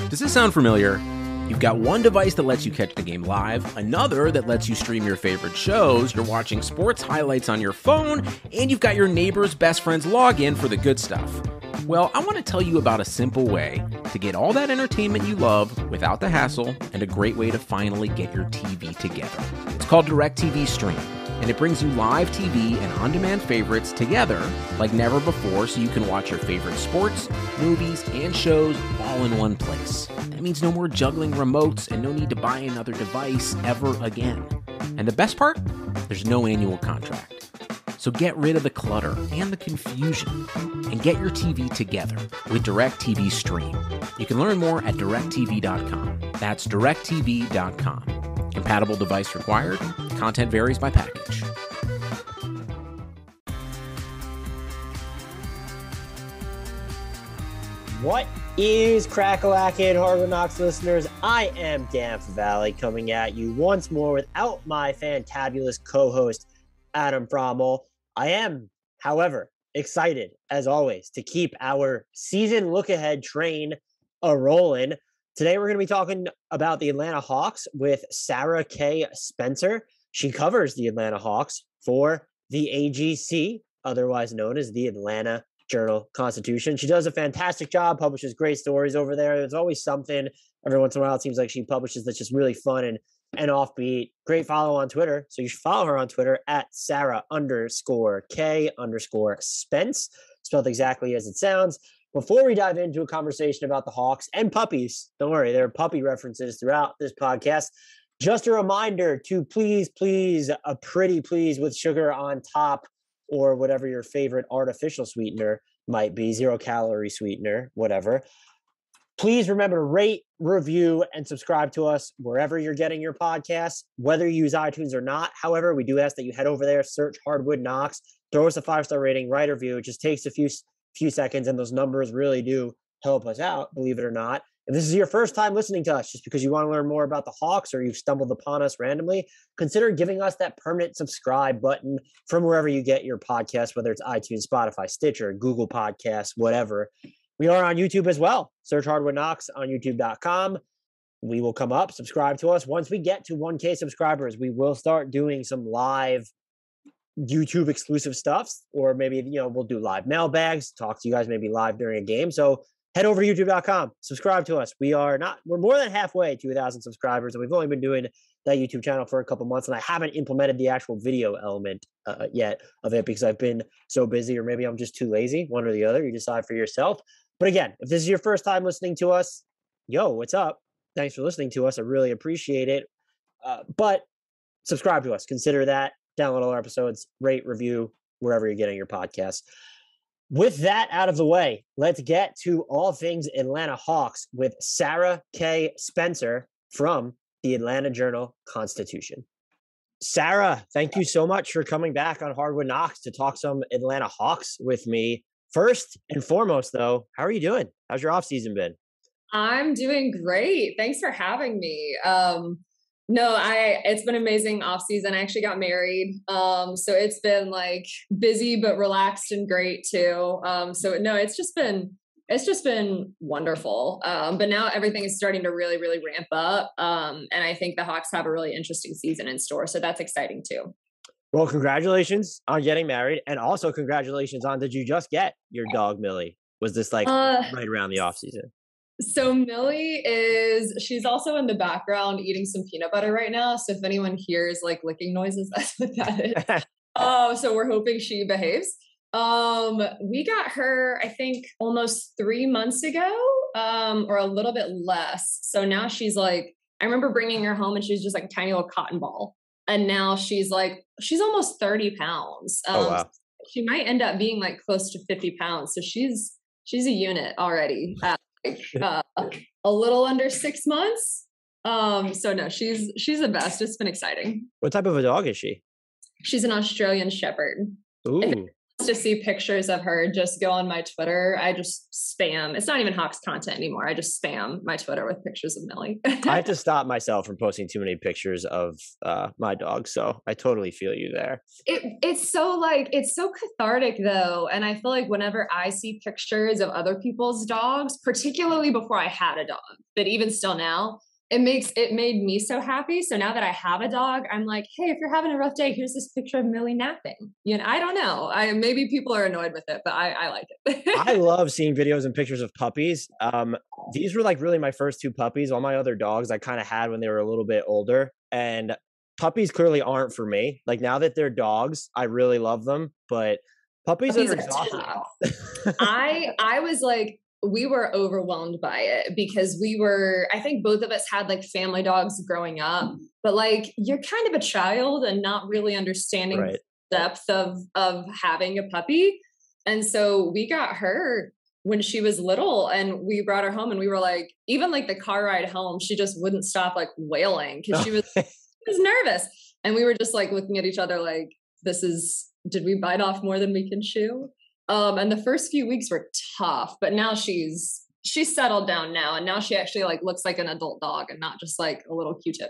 Does this sound familiar? You've got one device that lets you catch the game live, another that lets you stream your favorite shows, you're watching sports highlights on your phone, and you've got your neighbor's best friend's login for the good stuff. Well, I want to tell you about a simple way to get all that entertainment you love without the hassle, and a great way to finally get your TV together. It's called DirecTV Stream, and it brings you live TV and on-demand favorites together like never before, so you can watch your favorite sports, movies, and shows all in one place. That means no more juggling remotes and no need to buy another device ever again. And the best part? There's no annual contract. So get rid of the clutter and the confusion and get your TV together with DirecTV Stream. You can learn more at directtv.com. That's directtv.com. Compatible device required. Content varies by package. What is crack-a-lackin', Hardwood Knocks listeners? I am Dan Valley coming at you once more without my fantabulous co-host, Adam Frommel. I am, however, excited, as always, to keep our season look-ahead train a-rolling. Today, we're going to be talking about the Atlanta Hawks with Sarah K. Spencer. She covers the Atlanta Hawks for the AGC, otherwise known as the Atlanta Journal-Constitution. She does a fantastic job, publishes great stories over there. There's always something. Every once in a while, it seems like she publishes that's just really fun and offbeat. Great follow on Twitter. So you should follow her on Twitter at Sarah_K_Spence, spelled exactly as it sounds. Before we dive into a conversation about the Hawks and puppies, don't worry, there are puppy references throughout this podcast. Just a reminder to please, a pretty please with sugar on top, or whatever your favorite artificial sweetener might be, 0-calorie sweetener, whatever. Please remember to rate, review, and subscribe to us wherever you're getting your podcasts, whether you use iTunes or not. However, we do ask that you head over there, search Hardwood Knocks, throw us a 5-star rating, write a review. It just takes a few seconds, and those numbers really do help us out, believe it or not. If this is your first time listening to us, just because you want to learn more about the Hawks or you've stumbled upon us randomly, consider giving us that permanent subscribe button from wherever you get your podcast, whether it's iTunes, Spotify, Stitcher, Google Podcasts, whatever. We are on YouTube as well. Search Hardwood Knocks on youtube.com. We will come up, subscribe to us. Once we get to 1K subscribers, we will start doing some live YouTube exclusive stuff, or maybe, we'll do live mailbags, talk to you guys maybe live during a game. So head over to youtube.com, subscribe to us. We're more than halfway to 1,000 subscribers, and we've only been doing that YouTube channel for a couple months, and I haven't implemented the actual video element yet of it because I've been so busy, or maybe I'm just too lazy, one or the other. You decide for yourself. But again, if this is your first time listening to us, yo, what's up? Thanks for listening to us. I really appreciate it. But subscribe to us. Consider that. Download all our episodes, rate, review, wherever you're getting your podcasts. With that out of the way, let's get to all things Atlanta Hawks with Sarah K. Spencer from the Atlanta Journal-Constitution. Sarah, thank you so much for coming back on Hardwood Knocks to talk some Atlanta Hawks with me. First and foremost, though, how are you doing? How's your offseason been? I'm doing great. Thanks for having me. It's been amazing off season. I actually got married. So it's been like busy, but relaxed and great too. It's just been wonderful. But now everything is starting to really, really ramp up. And I think the Hawks have a really interesting season in store. So that's exciting too. Well, congratulations on getting married. And also congratulations on, did you just get your dog, Millie? Was this right around the off season? So Millie she's also in the background eating some peanut butter right now. So if anyone hears like licking noises, that's what that is. So we're hoping she behaves. We got her, I think, almost 3 months ago, or a little bit less. So now she's like, I remember bringing her home and she was just like a tiny little cotton ball. And now she's almost 30 pounds. Oh, wow. She might end up being like close to 50 pounds. So she's a unit already. A little under 6 months. So no, she's the best. It's been exciting. What type of a dog is she? She's an Australian Shepherd. Ooh. to see pictures of her, just go on my Twitter. I just spam. It's not even Hawks content anymore. I just spam my Twitter with pictures of Millie. I have to stop myself from posting too many pictures of my dog. So I totally feel you there. It's so cathartic though. And I feel like whenever I see pictures of other people's dogs, particularly before I had a dog, but even still now, it made me so happy. So now that I have a dog, I'm like, hey, if you're having a rough day, here's this picture of Millie napping. You know, I don't know. Maybe people are annoyed with it, but I like it. I love seeing videos and pictures of puppies. These were like really my first two puppies. All my other dogs I kind of had when they were a little bit older, and puppies clearly aren't for me. Like now that they're dogs, I really love them, but puppies are exhausting. I was like, we were overwhelmed by it because I think both of us had like family dogs growing up, but like you're kind of a child and not really understanding the depth of having a puppy. And so we got her when she was little and we brought her home and we were like, even like the car ride home, she just wouldn't stop like wailing because she was nervous. And we were just like looking at each other like, did we bite off more than we can chew? And the first few weeks were tough, but now she's settled down now. And now she actually like looks like an adult dog and not just like a little Q-tip.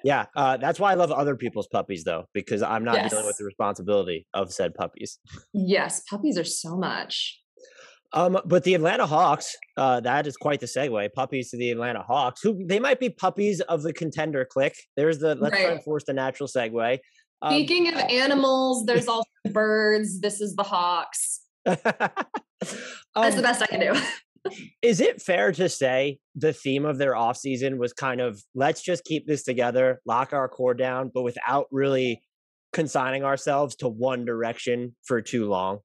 Yeah. That's why I love other people's puppies though, because I'm not dealing with the responsibility of said puppies. Yes. Puppies are so much. But the Atlanta Hawks, that is quite the segue. Puppies to the Atlanta Hawks, who they might be puppies of the contender clique. Let's try and force the natural segue. Speaking of animals, there's also birds. This is the Hawks. That's the best I can do. Is it fair to say the theme of their offseason was kind of, let's just keep this together, lock our core down, but without really consigning ourselves to one direction for too long?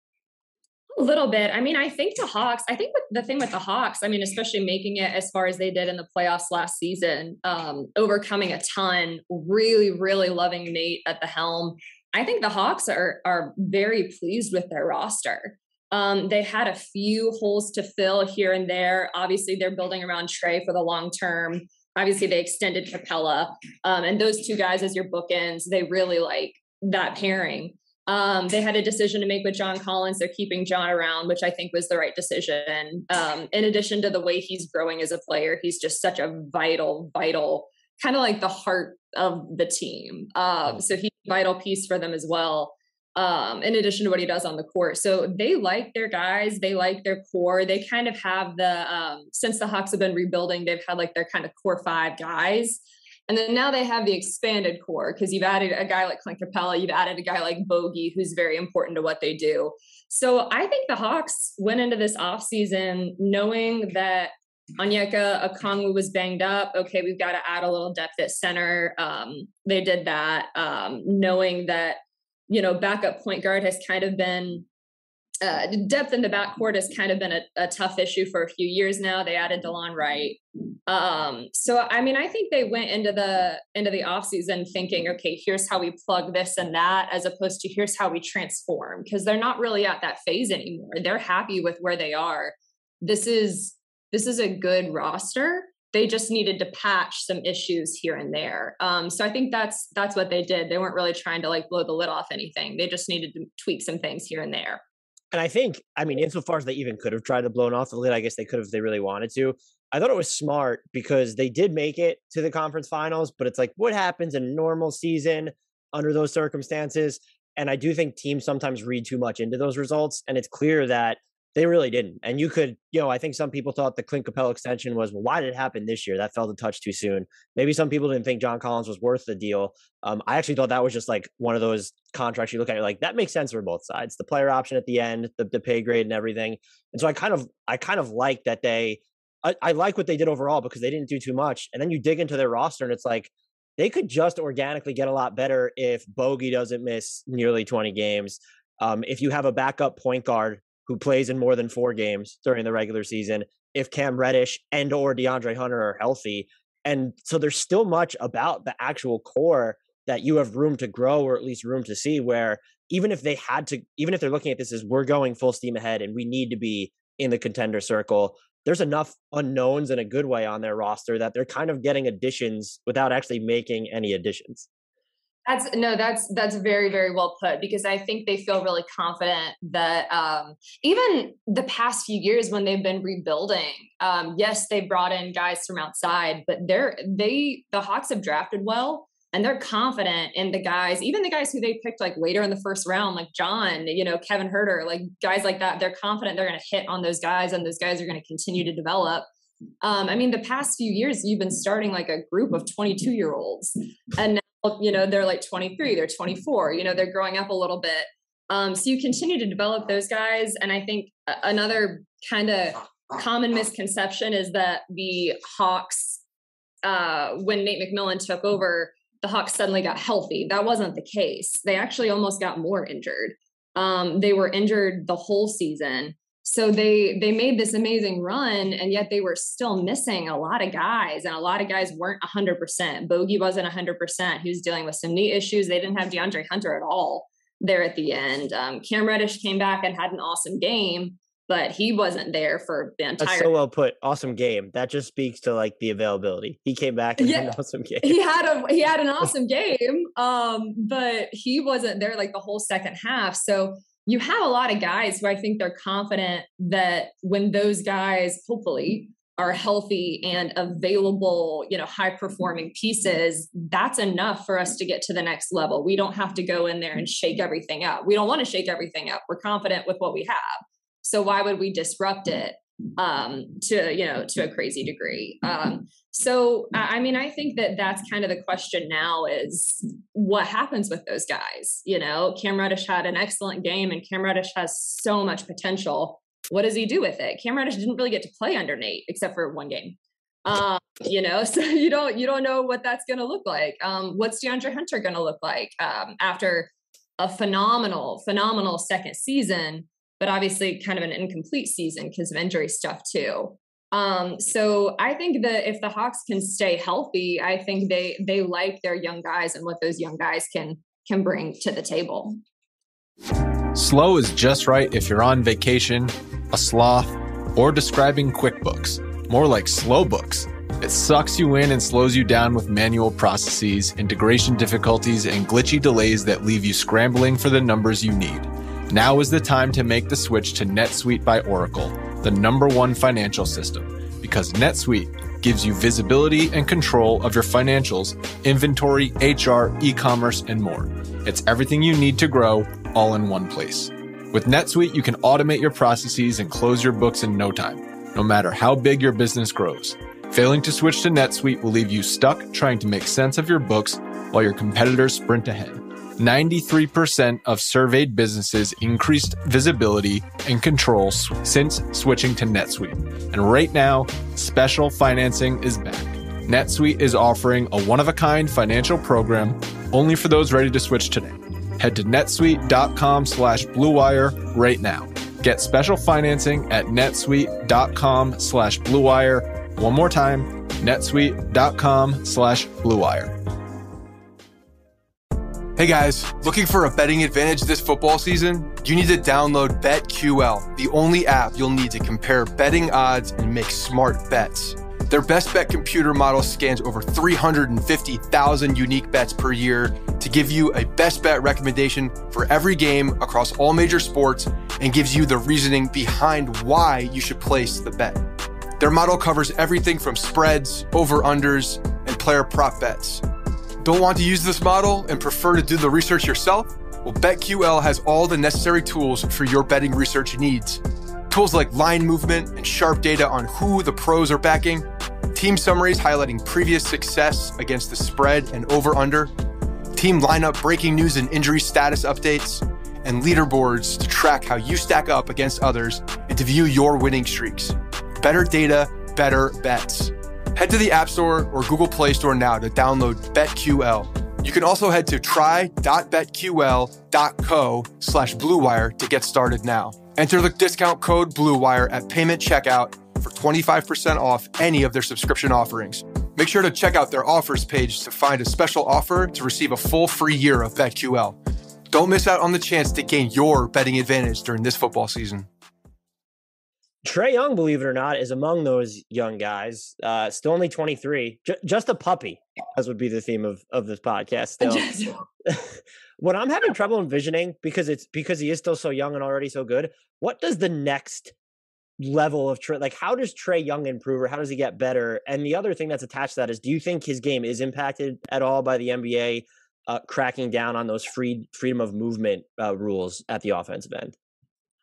A little bit. I mean, I think the thing with the Hawks, I mean, especially making it as far as they did in the playoffs last season, overcoming a ton, really, really loving Nate at the helm. I think the Hawks are very pleased with their roster. They had a few holes to fill here and there. Obviously, they're building around Trae for the long term. Obviously, they extended Capella. And those two guys as your bookends, they really like that pairing. They had a decision to make with John Collins. They're keeping John around, which I think was the right decision. In addition to the way he's growing as a player, he's just such a vital, kind of like the heart of the team. So he's a vital piece for them as well. In addition to what he does on the court. So they like their guys. They like their core. They kind of have since the Hawks have been rebuilding, they've had like their kind of core five guys. And then now they have the expanded core because you've added a guy like Clint Capella, you've added a guy like Bogey, who's very important to what they do. So I think the Hawks went into this offseason knowing that Onyeka Okongwu was banged up. Okay, we've got to add a little depth at center. They did that, knowing that, backup point guard has kind of been depth in the backcourt has kind of been a tough issue for a few years now. They added DeLon Wright. So, I mean, I think they went into the offseason thinking, okay, here's how we plug this and that, as opposed to here's how we transform, because they're not really at that phase anymore. They're happy with where they are. This is a good roster. They just needed to patch some issues here and there. So I think that's what they did. They weren't really trying to like blow the lid off anything. They just needed to tweak some things here and there. And I think, insofar as they even could have tried to blow off the lid, I guess they could have if they really wanted to. I thought it was smart because they did make it to the conference finals, but it's like, what happens in a normal season under those circumstances? And I do think teams sometimes read too much into those results. And it's clear that they really didn't. And you could, I think some people thought the Clint Capella extension was, well, why did it happen this year? That felt a touch too soon. Maybe some people didn't think John Collins was worth the deal. I actually thought that was just like one of those contracts you look at, you're like, that makes sense for both sides. The player option at the end, the pay grade and everything. And so I kind of like that I like what they did overall because they didn't do too much. And then you dig into their roster and it's like, they could just organically get a lot better if Bogey doesn't miss nearly 20 games. If you have a backup point guard who plays in more than 4 games during the regular season, if Cam Reddish and or DeAndre Hunter are healthy. And so there's still much about the actual core that you have room to grow, or at least room to see, where even if they're looking at this as we're going full steam ahead and we need to be in the contender circle, there's enough unknowns in a good way on their roster that they're kind of getting additions without actually making any additions. That's very, very well put, because I think they feel really confident that even the past few years when they've been rebuilding, yes, they brought in guys from outside, but the Hawks have drafted well, and they're confident in the guys, even the guys who they picked like later in the first round, like John, Kevin Huerter, like guys like that. They're confident they're going to hit on those guys, and those guys are going to continue to develop. The past few years, you've been starting like a group of 22-year-olds, and now, they're like 23, they're 24, they're growing up a little bit. So you continue to develop those guys. And I think another kind of common misconception is that the Hawks, when Nate McMillan took over, the Hawks suddenly got healthy. That wasn't the case. They actually almost got more injured. They were injured the whole season. So they made this amazing run, and yet they were still missing a lot of guys, and a lot of guys weren't 100%. Bogey wasn't 100%. He was dealing with some knee issues. They didn't have DeAndre Hunter at all there at the end. Cam Reddish came back and had an awesome game, but he wasn't there for the entire. That's so well put. Awesome game. That just speaks to like the availability. He came back and had an awesome game. He had an awesome game, but he wasn't there like the whole second half. So you have a lot of guys who I think they're confident that when those guys hopefully are healthy and available, high performing pieces, that's enough for us to get to the next level. We don't have to go in there and shake everything up. We don't want to shake everything up. We're confident with what we have. So why would we disrupt it to a crazy degree? I think that's kind of the question now is what happens with those guys. Cam Reddish had an excellent game, and Cam Reddish has so much potential. What does he do with it? Cam Reddish didn't really get to play under Nate except for one game. So you don't know what that's going to look like. What's DeAndre Hunter going to look like after a phenomenal second season, but obviously kind of an incomplete season because of injury stuff too. So I think that if the Hawks can stay healthy, I think they like their young guys and what those young guys can bring to the table. Slow is just right if you're on vacation, a sloth, or describing QuickBooks. More like slow books. It sucks you in and slows you down with manual processes, integration difficulties, and glitchy delays that leave you scrambling for the numbers you need. Now is the time to make the switch to NetSuite by Oracle, the #1 financial system, because NetSuite gives you visibility and control of your financials, inventory, HR, e-commerce, and more. It's everything you need to grow, all in one place. With NetSuite, you can automate your processes and close your books in no time, no matter how big your business grows. Failing to switch to NetSuite will leave you stuck trying to make sense of your books while your competitors sprint ahead. 93% of surveyed businesses increased visibility and control since switching to NetSuite. And right now, special financing is back. NetSuite is offering a one-of-a-kind financial program only for those ready to switch today. Head to netsuite.com/bluewire right now. Get special financing at netsuite.com/bluewire. One more time, netsuite.com/bluewire. Hey guys, looking for a betting advantage this football season? You need to download BetQL, the only app you'll need to compare betting odds and make smart bets. Their best bet computer model scans over 350,000 unique bets per year to give you a best bet recommendation for every game across all major sports and gives you the reasoning behind why you should place the bet. Their model covers everything from spreads, over-unders, and player prop bets. Don't want to use this model and prefer to do the research yourself? Well, BetQL has all the necessary tools for your betting research needs. Tools like line movement and sharp data on who the pros are backing, team summaries highlighting previous success against the spread and over-under, team lineup breaking news and injury status updates, and leaderboards to track how you stack up against others and to view your winning streaks. Better data, better bets. Head to the App Store or Google Play Store now to download BetQL. You can also head to try.betql.co/bluewire to get started now. Enter the discount code BLUEWIRE at payment checkout for 25% off any of their subscription offerings. Make sure to check out their offers page to find a special offer to receive a full free year of BetQL. Don't miss out on the chance to gain your betting advantage during this football season. Trae Young, believe it or not, is among those young guys. Still only 23, just a puppy, as would be the theme of this podcast. Still, what I'm having trouble envisioning, because he is still so young and already so good. What does the next level of Trae, like, how does Trae Young improve, or how does he get better? And the other thing that's attached to that is, do you think his game is impacted at all by the NBA cracking down on those freedom of movement rules at the offensive end?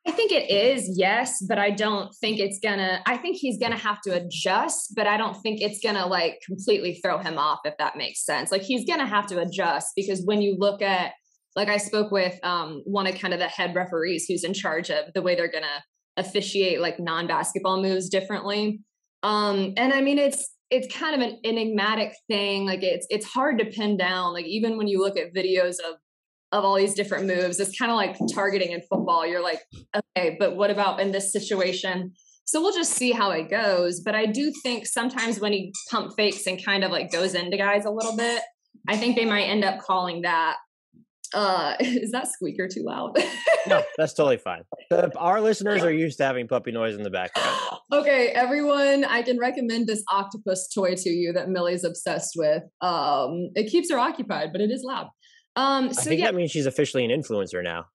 I think it is, yes, but I don't think I think he's gonna have to adjust, but I don't think it's gonna like completely throw him off, if that makes sense. Like, he's gonna have to adjust, because when you look at, like, I spoke with one of kind of the head referees who's in charge of the way they're gonna officiate like non-basketball moves differently. And I mean, it's kind of an enigmatic thing. Like, it's hard to pin down. Like, even when you look at videos of all these different moves, it's kind of like targeting in football. You're like, okay, but what about in this situation? So we'll just see how it goes. But I do think sometimes when he pump fakes and kind of like goes into guys a little bit, I think they might end up calling that. Is that squeaker too loud? No, that's totally fine. Our listeners are used to having puppy noise in the background. Okay, everyone, I can recommend this octopus toy to you that Millie's obsessed with. It keeps her occupied, but it is loud. I think that means she's officially an influencer now.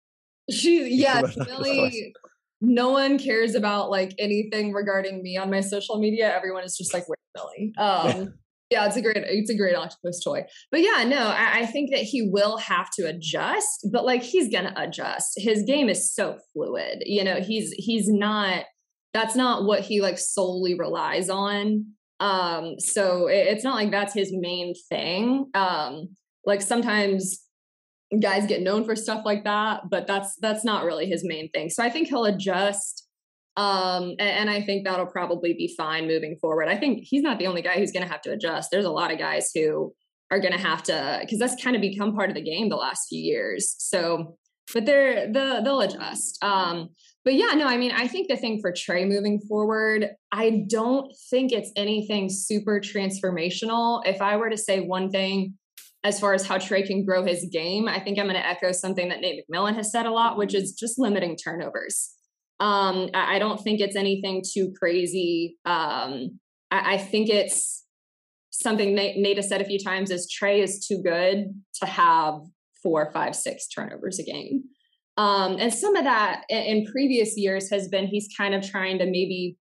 Millie, no one cares about like anything regarding me on my social media. Everyone is just like, where's Millie? Yeah, it's a great octopus toy. But yeah, no, I think that he will have to adjust, but like, he's gonna adjust. His game is so fluid. You know, he's not, that's not what he like solely relies on. So it's not like that's his main thing. Like, sometimes guys get known for stuff like that, but that's not really his main thing. So I think he'll adjust. And I think that'll probably be fine moving forward. I think he's not the only guy who's going to have to adjust. There's a lot of guys who are going to have to, because that's kind of become part of the game the last few years. So, but they'll adjust. But yeah, no, I mean, I think the thing for Trae moving forward, I don't think it's anything super transformational. If I were to say one thing as far as how Trae can grow his game, I think I'm going to echo something that Nate McMillan has said a lot, which is just limiting turnovers. I don't think it's anything too crazy. I think it's something Nate has said a few times, is Trae is too good to have 4, 5, 6 turnovers a game. And some of that in previous years has been, he's kind of trying to, maybe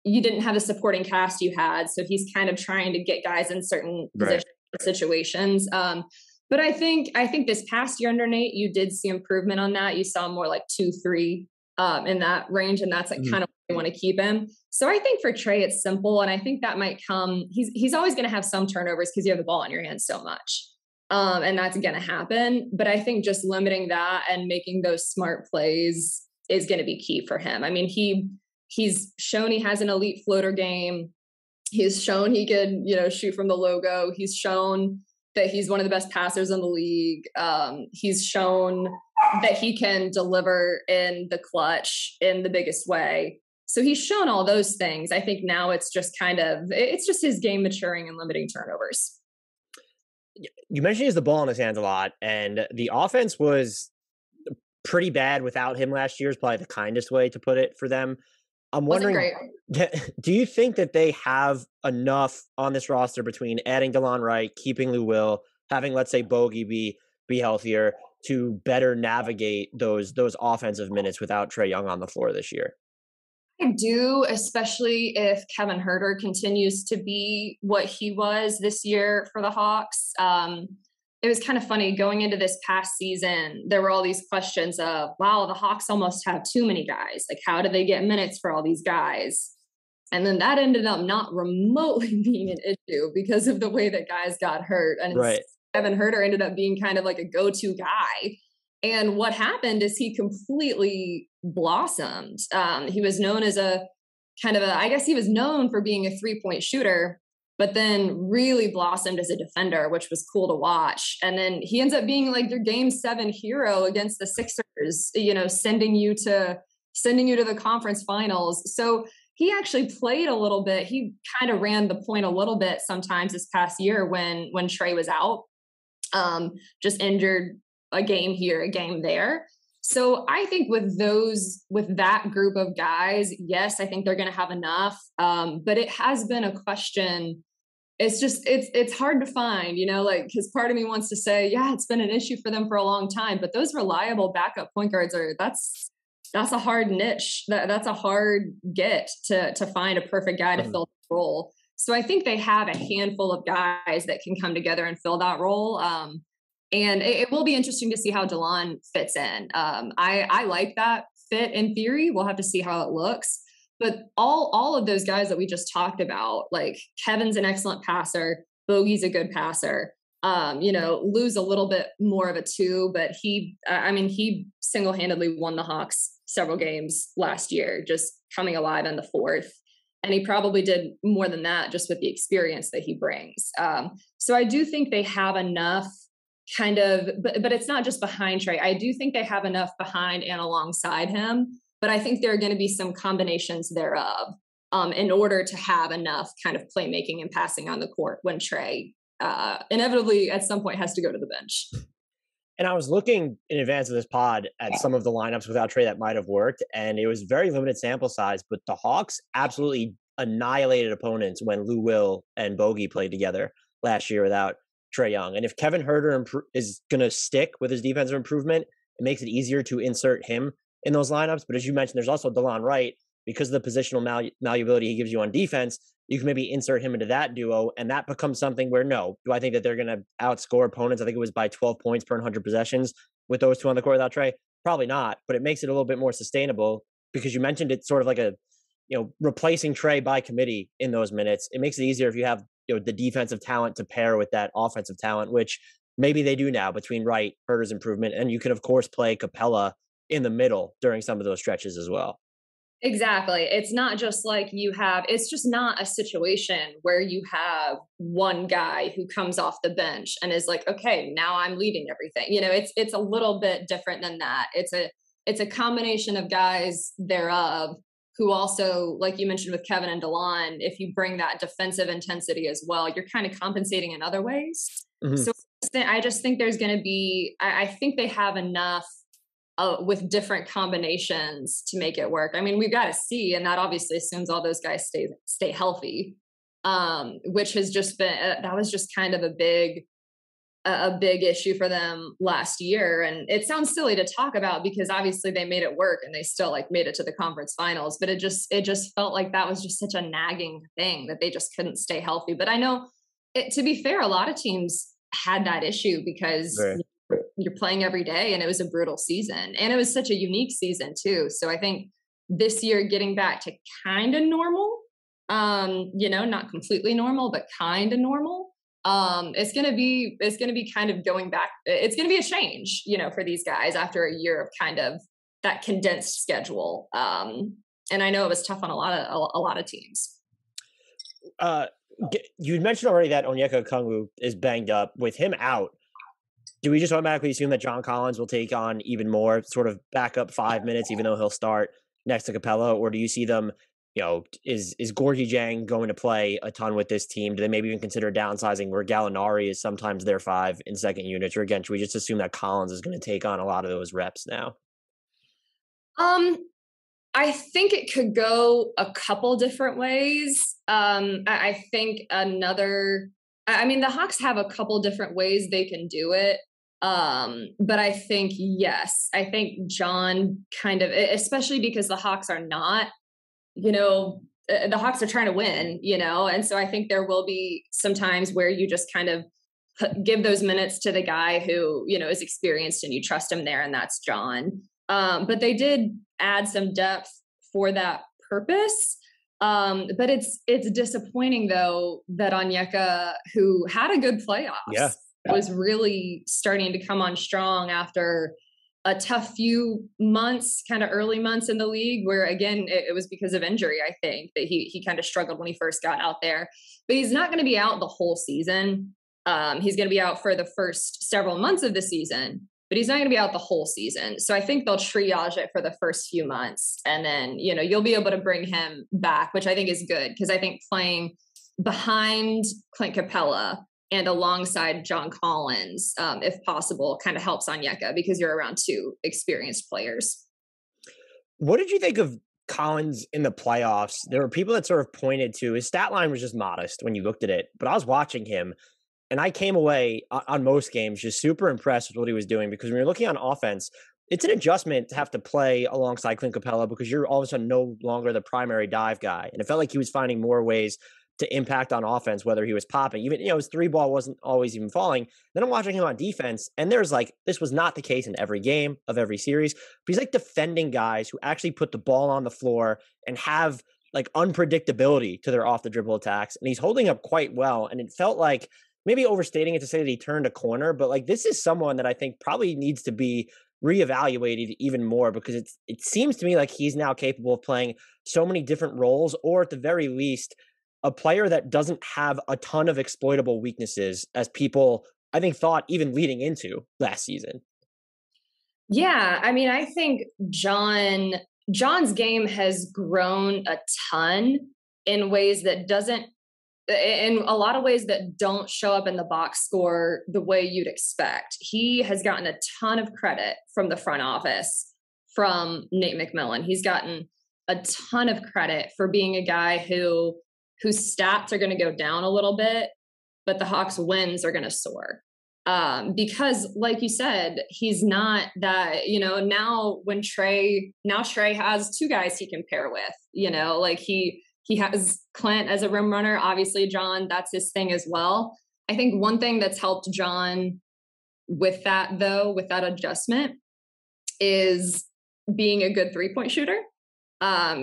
you didn't have the supporting cast you had, so he's kind of trying to get guys in certain situations. But I think this past year under Nate, you did see improvement on that. You saw more like 2, 3 in that range, and that's like kind of where you want to keep him. So I think for Trae, it's simple, and I think that might come. He's always going to have some turnovers because you have the ball in your hands so much, and that's going to happen. But I think just limiting that and making those smart plays is going to be key for him. I mean, he's shown he has an elite floater game. He's shown he can, shoot from the logo. He's shown that he's one of the best passers in the league. He's shown that he can deliver in the clutch in the biggest way. So he's shown all those things. I think now it's just his game maturing and limiting turnovers. You mentioned he has the ball in his hands a lot, and the offense was pretty bad without him last year is probably the kindest way to put it for them. I'm wondering, do you think that they have enough on this roster between adding DeLon Wright, keeping Lou Will, having, let's say, Bogey be healthier, to better navigate those offensive minutes without Trae Young on the floor this year? I do, especially if Kevin Huerter continues to be what he was this year for the Hawks. It was kind of funny going into this past season. There were all these questions of, wow, the Hawks almost have too many guys. Like, how do they get minutes for all these guys? And then that ended up not remotely being an issue because of the way that guys got hurt. And Kevin Huerter ended up being kind of like a go-to guy. And what happened is he completely blossomed. He was known as I guess he was known for being a 3-point shooter, but then really blossomed as a defender, which was cool to watch. And then he ends up being like your Game 7 hero against the Sixers, sending you to the conference finals. So he actually played a little bit. He kind of ran the point a little bit sometimes this past year when Trae was out, just injured a game here, a game there. So I think with that group of guys, yes, I think they're going to have enough. But it has been a question. It's hard to find, because part of me wants to say, yeah, it's been an issue for them for a long time, but those reliable backup point guards that's a hard niche. That's a hard get to find a perfect guy to fill the role. So I think they have a handful of guys that can come together and fill that role. And it will be interesting to see how DeLon fits in. I like that fit in theory. We'll have to see how it looks. But all of those guys that we just talked about, like Kevin's an excellent passer, Bogey's a good passer. Lou's a little bit more of a 2, but he single-handedly won the Hawks several games last year, just coming alive in the fourth. And he probably did more than that just with the experience that he brings. So I do think they have enough but it's not just behind Trae. I do think they have enough behind and alongside him, but I think there are going to be some combinations thereof in order to have enough kind of playmaking and passing on the court when Trae inevitably at some point has to go to the bench. And I was looking in advance of this pod at some of the lineups without Trae that might have worked, and it was very limited sample size, but the Hawks absolutely annihilated opponents when Lou Will and Bogey played together last year without Trae Young. And if Kevin Huerter is going to stick with his defensive improvement, it makes it easier to insert him in those lineups. But as you mentioned, there's also DeLon Wright. Because of the positional malleability he gives you on defense, you can maybe insert him into that duo, and that becomes something where, no, do I think that they're going to outscore opponents? I think it was by 12 points per 100 possessions with those two on the court without Trae. Probably not, but it makes it a little bit more sustainable because you mentioned it's sort of like replacing Trae by committee in those minutes. It makes it easier if you have the defensive talent to pair with that offensive talent, which maybe they do now between Wright, Huerter's improvement, and you can of course play Capella in the middle during some of those stretches as well. Exactly. It's not just like it's just not a situation where you have one guy who comes off the bench and is like, okay, now I'm leading everything. It's a little bit different than that. It's a combination of guys thereof who also, like you mentioned with Kevin and DeLon, if you bring that defensive intensity as well, you're kind of compensating in other ways. Mm-hmm. So I just think there's going to be, I think they have enough with different combinations to make it work. I mean, we've got to see, and that obviously assumes all those guys stay healthy, which has just been, that was just kind of a big issue for them last year. And it sounds silly to talk about because obviously they made it work and they still made it to the conference finals, but it just felt like that was just such a nagging thing that they just couldn't stay healthy. But I know to be fair, a lot of teams had that issue because you're playing every day and it was a brutal season and it was such a unique season too. So I think this year getting back to kind of normal, not completely normal, but kind of normal. It's going to be kind of going back. It's going to be a change, for these guys after a year of kind of that condensed schedule. And I know it was tough on a lot of teams. You mentioned already that Onyeka Okongwu is banged up. With him out, do we just automatically assume that John Collins will take on even more sort of backup 5 minutes, even though he'll start next to Capella? Or do you see them, is Gorgie Jang going to play a ton with this team? Do they maybe even consider downsizing where Gallinari is sometimes their 5 in second units? Or again, should we just assume that Collins is going to take on a lot of those reps now? I think it could go a couple different ways. I think the Hawks have a couple different ways they can do it. But I think, yes, John kind of, especially because the Hawks are not, the Hawks are trying to win, and so I think there will be some times where you just kind of give those minutes to the guy who, is experienced and you trust him there, and that's John. But they did add some depth for that purpose. But it's disappointing though that Onyeka, who had a good playoffs, was really starting to come on strong after a tough few months, kind of early months in the league, where again, it was because of injury. I think that he kind of struggled when he first got out there, but he's not going to be out the whole season. He's going to be out for the first several months of the season, but he's not going to be out the whole season. So I think they'll triage it for the first few months. And then, you'll be able to bring him back, which I think is good. Cause I think playing behind Clint Capella and alongside John Collins, if possible, kind of helps Onyeka because you're around two experienced players. What did you think of Collins in the playoffs? There were people that sort of pointed to his stat line was just modest when you looked at it, but I was watching him and I came away on most games just super impressed with what he was doing, because when you're looking on offense, it's an adjustment to have to play alongside Clint Capella because you're all of a sudden no longer the primary dive guy. And it felt like he was finding more ways to impact on offense, whether he was popping, even, his 3-ball wasn't always even falling. Then I'm watching him on defense, and there's like, this was not the case in every game of every series, but he's like defending guys who actually put the ball on the floor and have like unpredictability to their off the dribble attacks. And he's holding up quite well. And it felt like, maybe overstating it to say that he turned a corner, but like, this is someone that I think probably needs to be reevaluated even more, because it seems to me like he's now capable of playing so many different roles, or at the very least, a player that doesn't have a ton of exploitable weaknesses, as people, I think, thought even leading into last season. Yeah, I mean, I think John's game has grown a ton in ways that in a lot of ways that don't show up in the box score the way you'd expect. He has gotten a ton of credit from the front office, from Nate McMillan. He's gotten a ton of credit for being a guy whose stats are going to go down a little bit, but the Hawks' wins are going to soar. Because like you said, he's not that, now Trae has two guys he can pair with, like he has Clint as a rim runner. Obviously, John, that's his thing as well. I think one thing that's helped John with that, though, with that adjustment, is being a good 3-point shooter.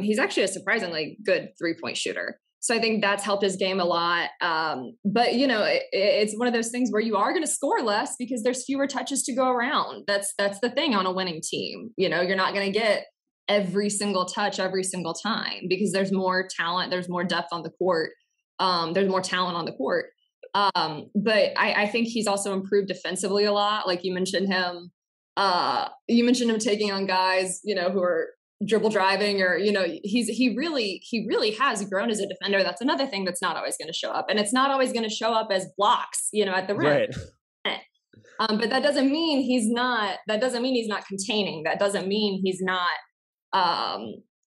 He's actually a surprisingly good 3-point shooter. So I think that's helped his game a lot. But, it's one of those things where you are going to score less because there's fewer touches to go around. That's the thing on a winning team. You're not going to get every single touch every single time because there's more talent, there's more depth on the court, there's more talent on the court. But I think he's also improved defensively a lot. Like you mentioned him taking on guys, who are dribble driving, or, he really has grown as a defender. That's another thing that's not always going to show up. And it's not always going to show up as blocks, at the rim. Right. But that doesn't mean he's not containing. That doesn't mean he's not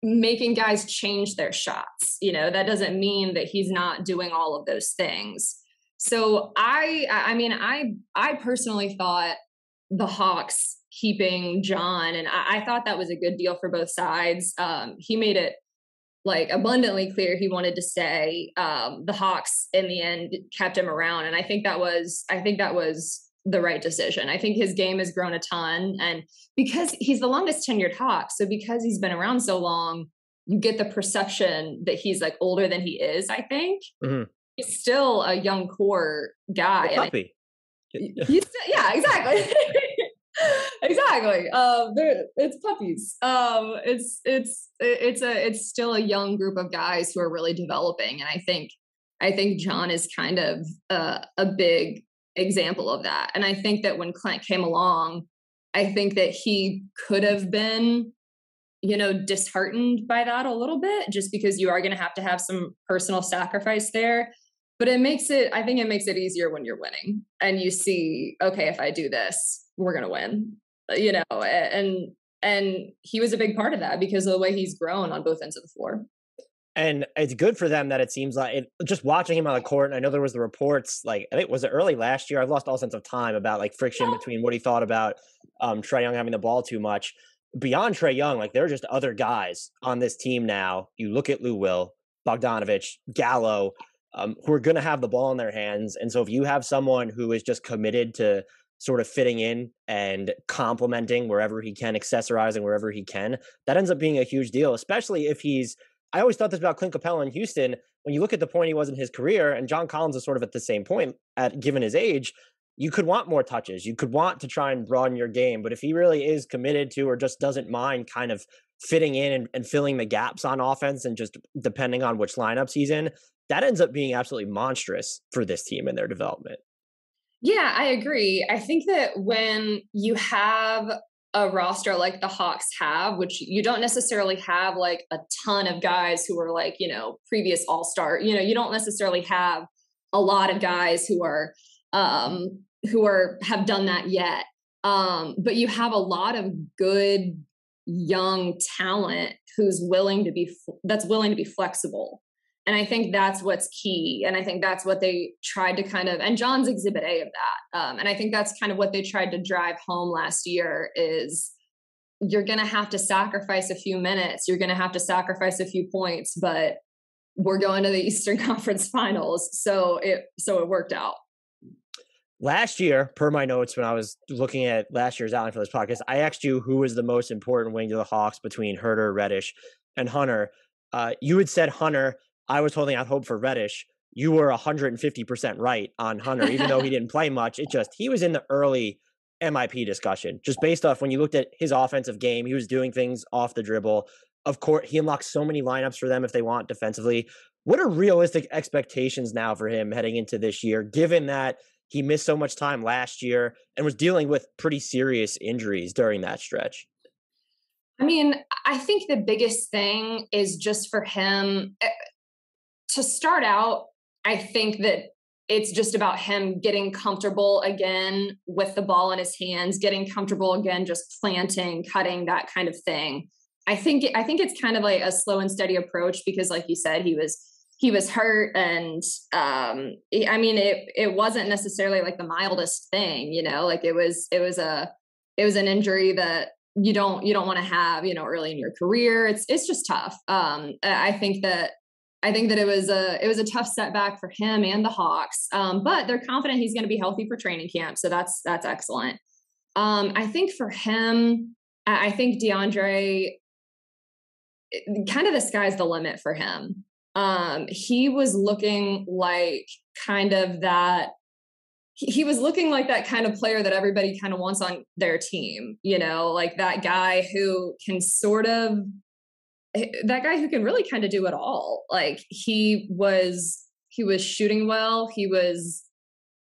making guys change their shots. That doesn't mean that he's not doing all of those things. So I personally thought the Hawks keeping John, and I thought that was a good deal for both sides. He made it like abundantly clear he wanted to stay. The Hawks in the end kept him around, and I think that was the right decision. I think his game has grown a ton, and because he's the longest tenured Hawk, so because he's been around so long, you get the perception that he's like older than he is. I think he's still a young core guy. A puppy. Yeah, exactly. Exactly. It's puppies. It's still a young group of guys who are really developing, and I think John is kind of a big example of that. And I think that when Clint came along, I think that he could have been, disheartened by that a little bit, just because you are going to have some personal sacrifice there. But I think it makes it easier when you're winning and you see, okay, if I do this, we're going to win, and he was a big part of that because of the way he's grown on both ends of the floor. And it's good for them that it seems like just watching him on the court. And I know there was the reports, like, I think, was it early last year? I've lost all sense of time about like friction between what he thought about Trae Young having the ball too much. Beyond Trae Young, like there are just other guys on this team now. You look at Lou Will, Bogdanovich, Gallo, who are going to have the ball in their hands. And so if you have someone who is just committed to sort of fitting in and complimenting wherever he can, accessorizing wherever he can, that ends up being a huge deal, especially if I always thought this about Clint Capella in Houston. When you look at the point he was in his career, and John Collins is sort of at the same point given his age, you could want more touches. You could want to try and broaden your game. But if he really is committed to, or just doesn't mind kind of fitting in and filling the gaps on offense, and just depending on which lineups he's in, that ends up being absolutely monstrous for this team and their development. Yeah, I agree. I think that when you have a roster like the Hawks have, which you don't necessarily have like a ton of guys who are like, previous all-star, you don't necessarily have a lot of guys who are have done that yet. But you have a lot of good young talent who's willing to be flexible. And I think that's what's key. And I think that's what they tried to and John's exhibit A of that. And I think that's kind of what they tried to drive home last year is you're going to have to sacrifice a few minutes. You're going to have to sacrifice a few points, but we're going to the Eastern Conference Finals. So it worked out. Last year, per my notes, when I was looking at last year's outline for this podcast, I asked you who was the most important wing to the Hawks between Huerter, Reddish, and Hunter. You had said Hunter. I was holding out hope for Reddish. You were 150% right on Hunter, even though he didn't play much. He was in the early MIP discussion, just based off when you looked at his offensive game, he was doing things off the dribble. Of course, he unlocks so many lineups for them if they want defensively. What are realistic expectations now for him heading into this year, given that he missed so much time last year and was dealing with pretty serious injuries during that stretch? I mean, I think the biggest thing is just for him to start out. I think that it's just about him getting comfortable again with the ball in his hands, getting comfortable again, just planting, cutting, that kind of thing. I think it's kind of like a slow and steady approach because, like you said, he was hurt, and I mean, it wasn't necessarily like the mildest thing, like it was an injury that you don't want to have, early in your career. It's just tough. I think that it was a tough setback for him and the Hawks. But they're confident he's going to be healthy for training camp. So that's excellent. I think for him, I think DeAndre, kind of the sky's the limit for him. He was looking like he was looking like that kind of player that everybody kind of wants on their team, like that guy who can really kind of do it all. Like he was shooting well. He was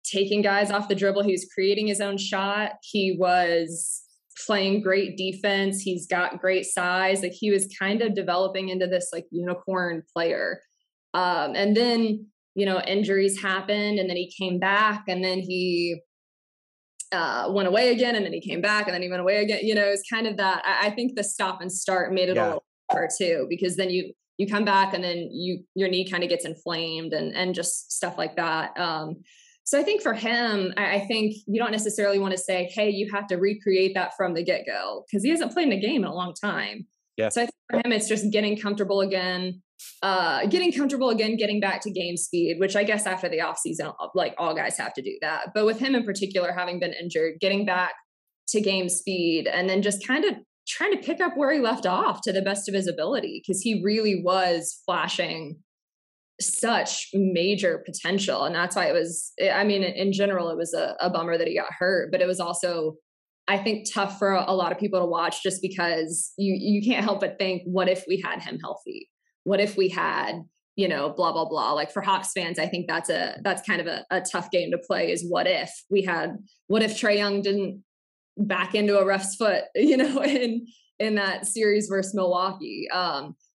taking guys off the dribble. He was creating his own shot. He was playing great defense. He's got great size. Like he was kind of developing into this like unicorn player. And then, injuries happened, and then he came back, and then he went away again, and then he came back, and then he went away again. It's kind of that. I think the stop and start made it a little harder too, because then you come back and then your knee kind of gets inflamed and just stuff like that. So I think for him, I think you don't necessarily want to say, hey, you have to recreate that from the get-go, because he hasn't played in a game in a long time. Yeah. So I think for him, it's just getting comfortable again, getting back to game speed, which I guess after the offseason, like all guys have to do that. But with him in particular, having been injured, getting back to game speed, and then just kind of trying to pick up where he left off to the best of his ability, because he really was flashing such major potential. And that's why in general, it was a bummer that he got hurt, but it was also, I think, tough for a lot of people to watch, just because you can't help but think, what if we had him healthy? What if we had, blah, blah, blah. Like for Hawks fans, I think that's kind of a tough game to play, is what if Trae Young didn't back into a ref's foot, in that series versus Milwaukee.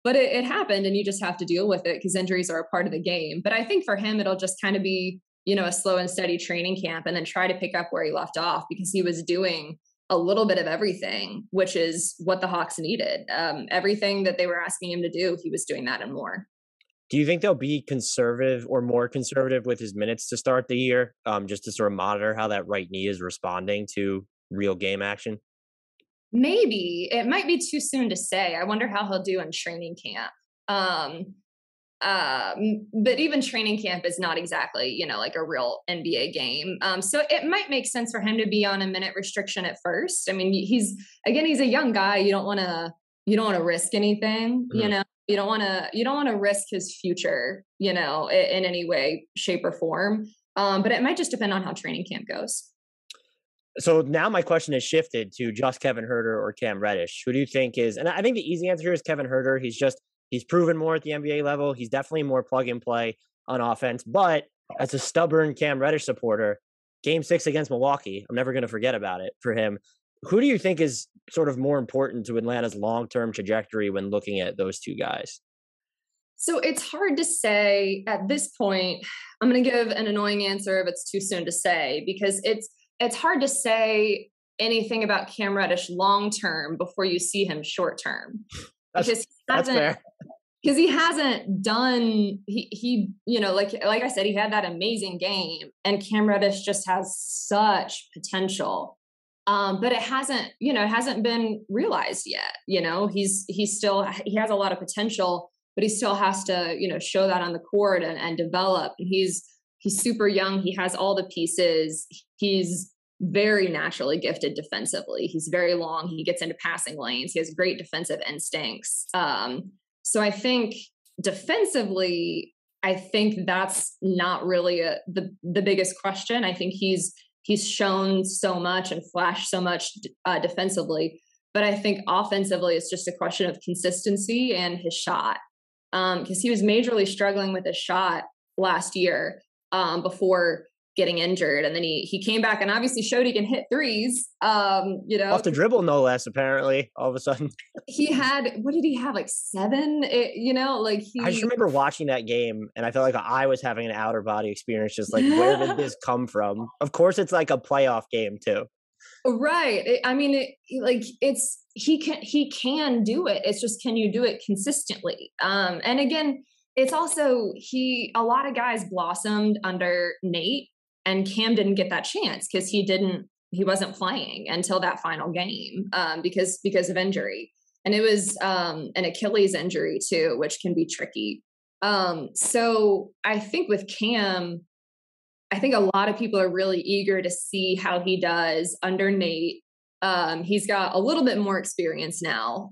But it happened, and you just have to deal with it because injuries are a part of the game. But I think for him, it'll just kind of be, a slow and steady training camp, and then try to pick up where he left off, because he was doing a little bit of everything, which is what the Hawks needed. Everything that they were asking him to do, he was doing that and more. Do you think they'll be conservative or more conservative with his minutes to start the year, just to sort of monitor how that right knee is responding to real game action? Maybe. It might be too soon to say. I wonder how he'll do in training camp. But even training camp is not exactly, like a real NBA game. So it might make sense for him to be on a minute restriction at first. I mean, he's a young guy. You don't want to risk anything, Mm-hmm. You don't want to risk his future, in any way, shape, or form. But it might just depend on how training camp goes. So now my question has shifted to just Kevin Huerter or Cam Reddish. Who do you think is, and I think the easy answer here is Kevin Huerter. He's proven more at the NBA level. He's definitely more plug and play on offense. But as a stubborn Cam Reddish supporter, Game 6 against Milwaukee, I'm never going to forget about it for him. Who do you think is sort of more important to Atlanta's long-term trajectory when looking at those two guys? So it's hard to say at this point. I'm going to give an annoying answer if it's too soon to say, because it's hard to say anything about Cam Reddish long-term before you see him short-term. That's fair. Because he hasn't done, he like I said, he had that amazing game, and Cam Reddish just has such potential. But it hasn't been realized yet. He has a lot of potential, but he still has to, show that on the court and develop. And he's super young. He has all the pieces. He's very naturally gifted defensively. He's very long. He gets into passing lanes. He has great defensive instincts. So I think defensively, that's not really the biggest question. I think he's shown so much and flashed so much defensively, but I think offensively, it's just a question of consistency and his shot. Because he was majorly struggling with his shot last year before getting injured, and then he came back and obviously showed he can hit threes. Off the dribble, no less. Apparently, all of a sudden, he had, what did he have, like 7? I just remember watching that game, and I felt like I was having an outer body experience. Just like, where did this come from? Of course, it's like a playoff game too. Right. He can do it. It's just, can you do it consistently? And again, it's also, a lot of guys blossomed under Nate, and Cam didn't get that chance because he wasn't playing until that final game because of injury. And it was an Achilles injury too, which can be tricky. So I think with Cam, I think a lot of people are really eager to see how he does under Nate. He's got a little bit more experience now,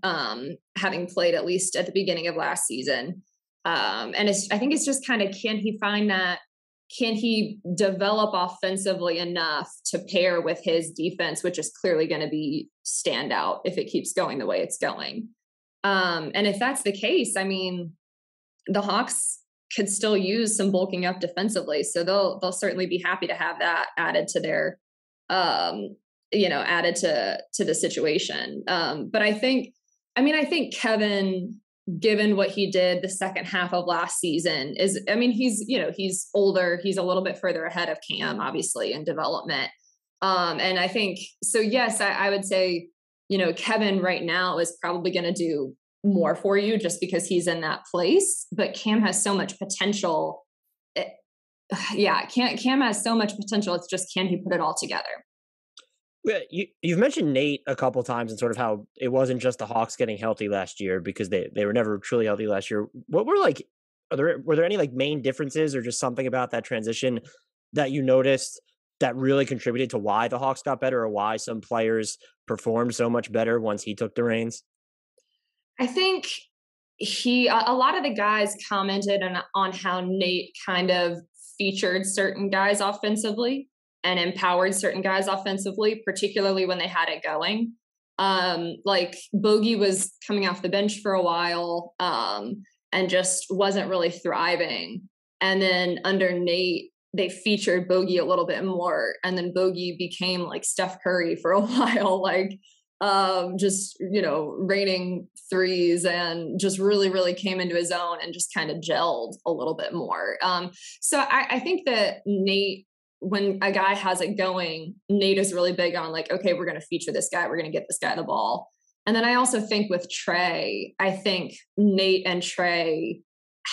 having played at least at the beginning of last season. And I think it's just kind of, can he develop offensively enough to pair with his defense, which is clearly going to be standout if it keeps going the way it's going. And if that's the case, I mean, the Hawks could still use some bulking up defensively. So they'll certainly be happy to have that added to their, added to the situation. But I think Kevin, given what he did the second half of last season, he's older. He's a little bit further ahead of Cam, obviously, in development. And I think, so yes, I would say, Kevin right now is probably going to do more for you just because he's in that place, but Cam has so much potential. Cam has so much potential. It's just, can he put it all together? You've mentioned Nate a couple times and sort of how it wasn't just the Hawks getting healthy last year because they were never truly healthy last year. What were were there any like main differences or just something about that transition that you noticed that really contributed to why the Hawks got better or why some players performed so much better once he took the reins? I think a lot of the guys commented on how Nate kind of featured certain guys offensively and empowered certain guys offensively, particularly when they had it going. Like Bogey was coming off the bench for a while and just wasn't really thriving. And then under Nate, they featured Bogey a little bit more. And then Bogey became like Steph Curry for a while, like just, raining threes and just really, really came into his own and just kind of gelled a little bit more. So I think that Nate, when a guy has it going, Nate is really big on like, okay, we're going to feature this guy. We're going to get this guy the ball. And then I also think with Trae, I think Nate and Trae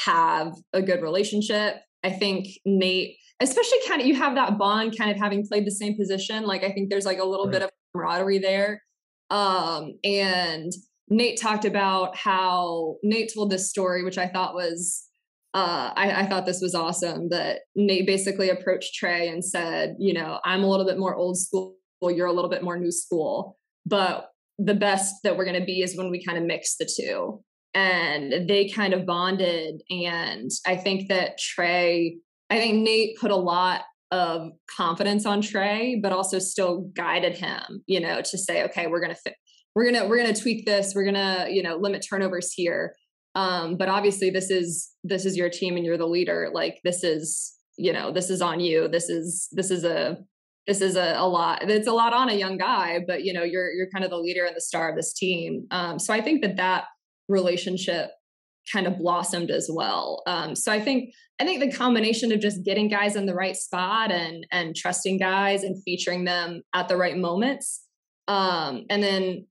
have a good relationship. I think Nate, especially kind of, you have that bond kind of having played the same position. Like, I think there's like a little bit of camaraderie there. And Nate talked about how Nate told this story, which I thought was, I thought this was awesome, that Nate basically approached Trae and said, I'm a little bit more old school, you're a little bit more new school, but the best that we're going to be is when we kind of mix the two. And they kind of bonded. And I think that Nate put a lot of confidence on Trae, but also still guided him, to say, okay, we're going to tweak this. We're going to, limit turnovers here. But obviously this is your team and you're the leader. Like this is on you. This is a lot. It's a lot on a young guy, but you're kind of the leader and the star of this team. So I think that relationship kind of blossomed as well. So I think the combination of just getting guys in the right spot and trusting guys and featuring them at the right moments, and then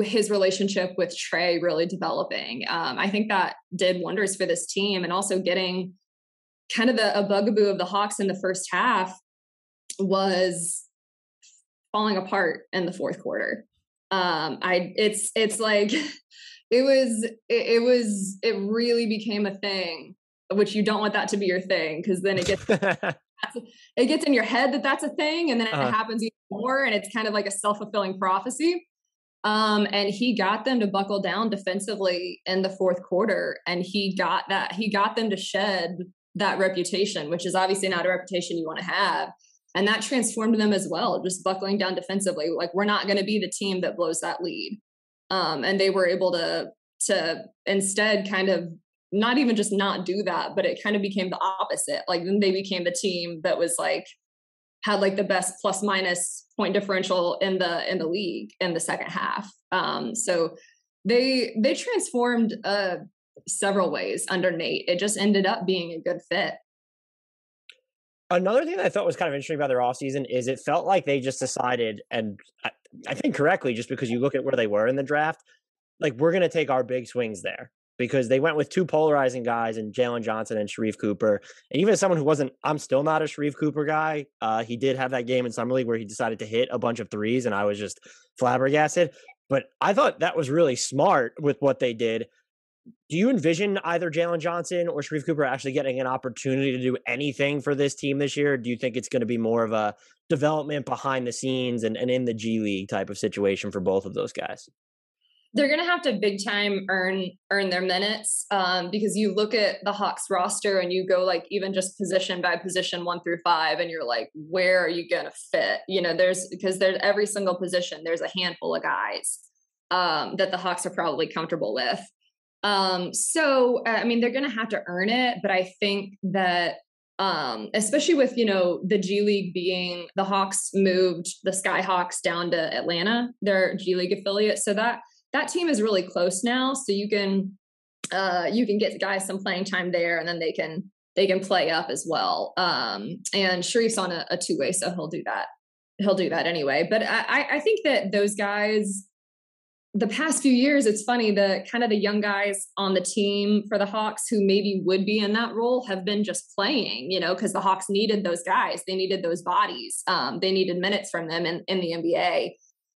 his relationship with Trae really developing, I think that did wonders for this team. And also getting kind of a bugaboo of the Hawks in the first half was falling apart in the fourth quarter. It's like it really became a thing, which you don't want that to be your thing, because then it gets in your head that that's a thing, and then it happens even more, and it's kind of like a self-fulfilling prophecy. And he got them to buckle down defensively in the fourth quarter, and he got them to shed that reputation, which is obviously not a reputation you want to have. And that transformed them as well, just buckling down defensively. Like, we're not going to be the team that blows that lead. And they were able to instead kind of not even just not do that, but it kind of became the opposite. Like, then they became the team that was like, had like the best plus minus point differential in the league in the second half. So they transformed several ways under Nate. It just ended up being a good fit. Another thing that I thought was kind of interesting about their offseason is it felt like they just decided, and I think correctly, just because you look at where they were in the draft, like, we're going to take our big swings there, because they went with two polarizing guys in Jalen Johnson and Sharife Cooper. And even as someone who I'm still not a Sharife Cooper guy. He did have that game in Summer League where he decided to hit a bunch of threes, and I was just flabbergasted. But I thought that was really smart with what they did. Do you envision either Jalen Johnson or Sharife Cooper actually getting an opportunity to do anything for this team this year? Or do you think it's going to be more of a development behind the scenes and in the G League type of situation for both of those guys? They're going to have to big time earn their minutes, because you look at the Hawks roster and you go like even just position by position 1 through 5, and you're like, where are you going to fit? Because there's every single position, there's a handful of guys that the Hawks are probably comfortable with. So I mean, they're going to have to earn it, but I think that especially with, the G League being, the Hawks moved the Skyhawks down to Atlanta, their G League affiliate. So that team is really close now. So you can get guys some playing time there, and then they can play up as well. And Sharife's on a two-way, so he'll do that. He'll do that anyway. But I think that those guys, the past few years, it's funny, the kind of the young guys on the team for the Hawks who maybe would be in that role have been just playing, because the Hawks needed those guys. They needed those bodies. They needed minutes from them in the NBA.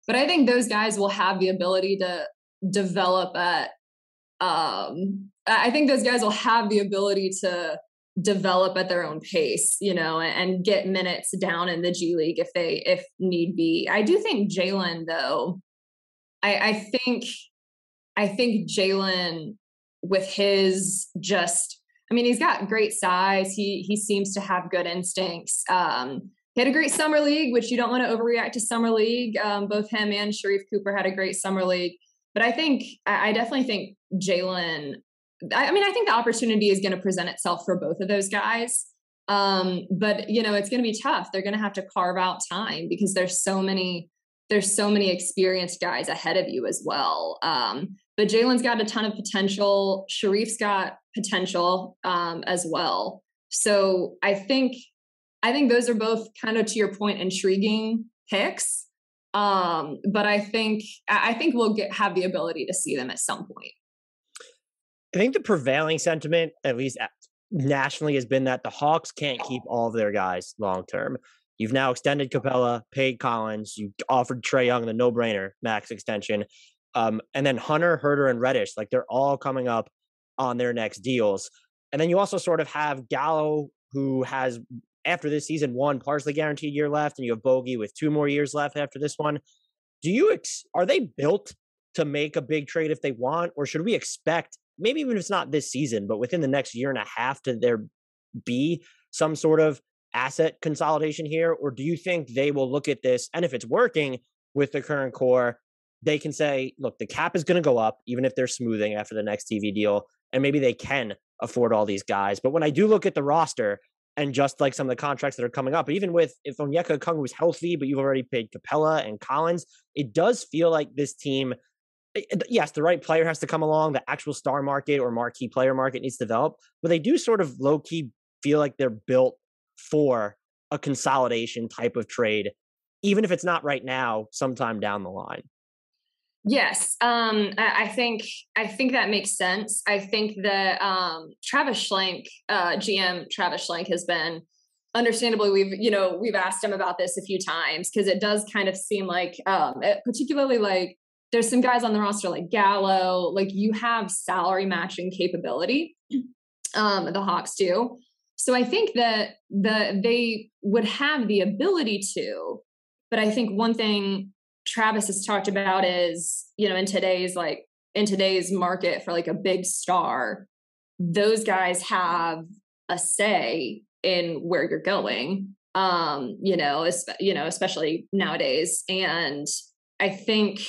But I think those guys will have the ability to develop at, I think those guys will have the ability to develop at their own pace, and get minutes down in the G League if need be. I do think Jalen, though, I think Jalen, with his he's got great size. He seems to have good instincts. He had a great summer league, which you don't want to overreact to summer league. Both him and Sharife Cooper had a great summer league. But I definitely think Jalen, I think the opportunity is going to present itself for both of those guys. But, it's going to be tough. They're going to have to carve out time, because there's so many experienced guys ahead of you as well. But Jalen's got a ton of potential. Sharife's got potential as well. So I think those are both, kind of to your point, intriguing picks. But I think we'll have the ability to see them at some point. I think the prevailing sentiment, at least nationally, has been that the Hawks can't keep all of their guys long term. You've now extended Capella, paid Collins, you offered Trae Young the no-brainer max extension, and then Hunter, Huerter, and Reddish, like, they're all coming up on their next deals. And then you also sort of have Gallo, who has, after this season, 1 partially guaranteed year left, and you have Bogey with 2 more years left after this one. Are they built to make a big trade if they want, or should we expect, maybe even if it's not this season, but within the next year and a half, to there be some sort of asset consolidation here? Or do you think they will look at this, and if it's working with the current core, they can say, look, the cap is going to go up, even if they're smoothing after the next TV deal, and maybe they can afford all these guys. But when I do look at the roster, and just like some of the contracts that are coming up, even if Onyeka Okongwu was healthy, but you've already paid Capella and Collins, it does feel like this team yes, the right player has to come along. The actual star market or marquee player market needs to develop, but they do sort of low key feel like they're built for a consolidation type of trade, even if it's not right now, sometime down the line. Yes. I think that makes sense. I think that Travis Schlenk, GM Travis Schlenk, has been, understandably, we've asked him about this a few times, because it does kind of seem like, particularly like there's some guys on the roster like Gallo, like you have salary matching capability. The Hawks do. So I think that they would have the ability to, but I think one thing Travis has talked about is, in today's market for like a big star, those guys have a say in where you're going, especially nowadays. And I think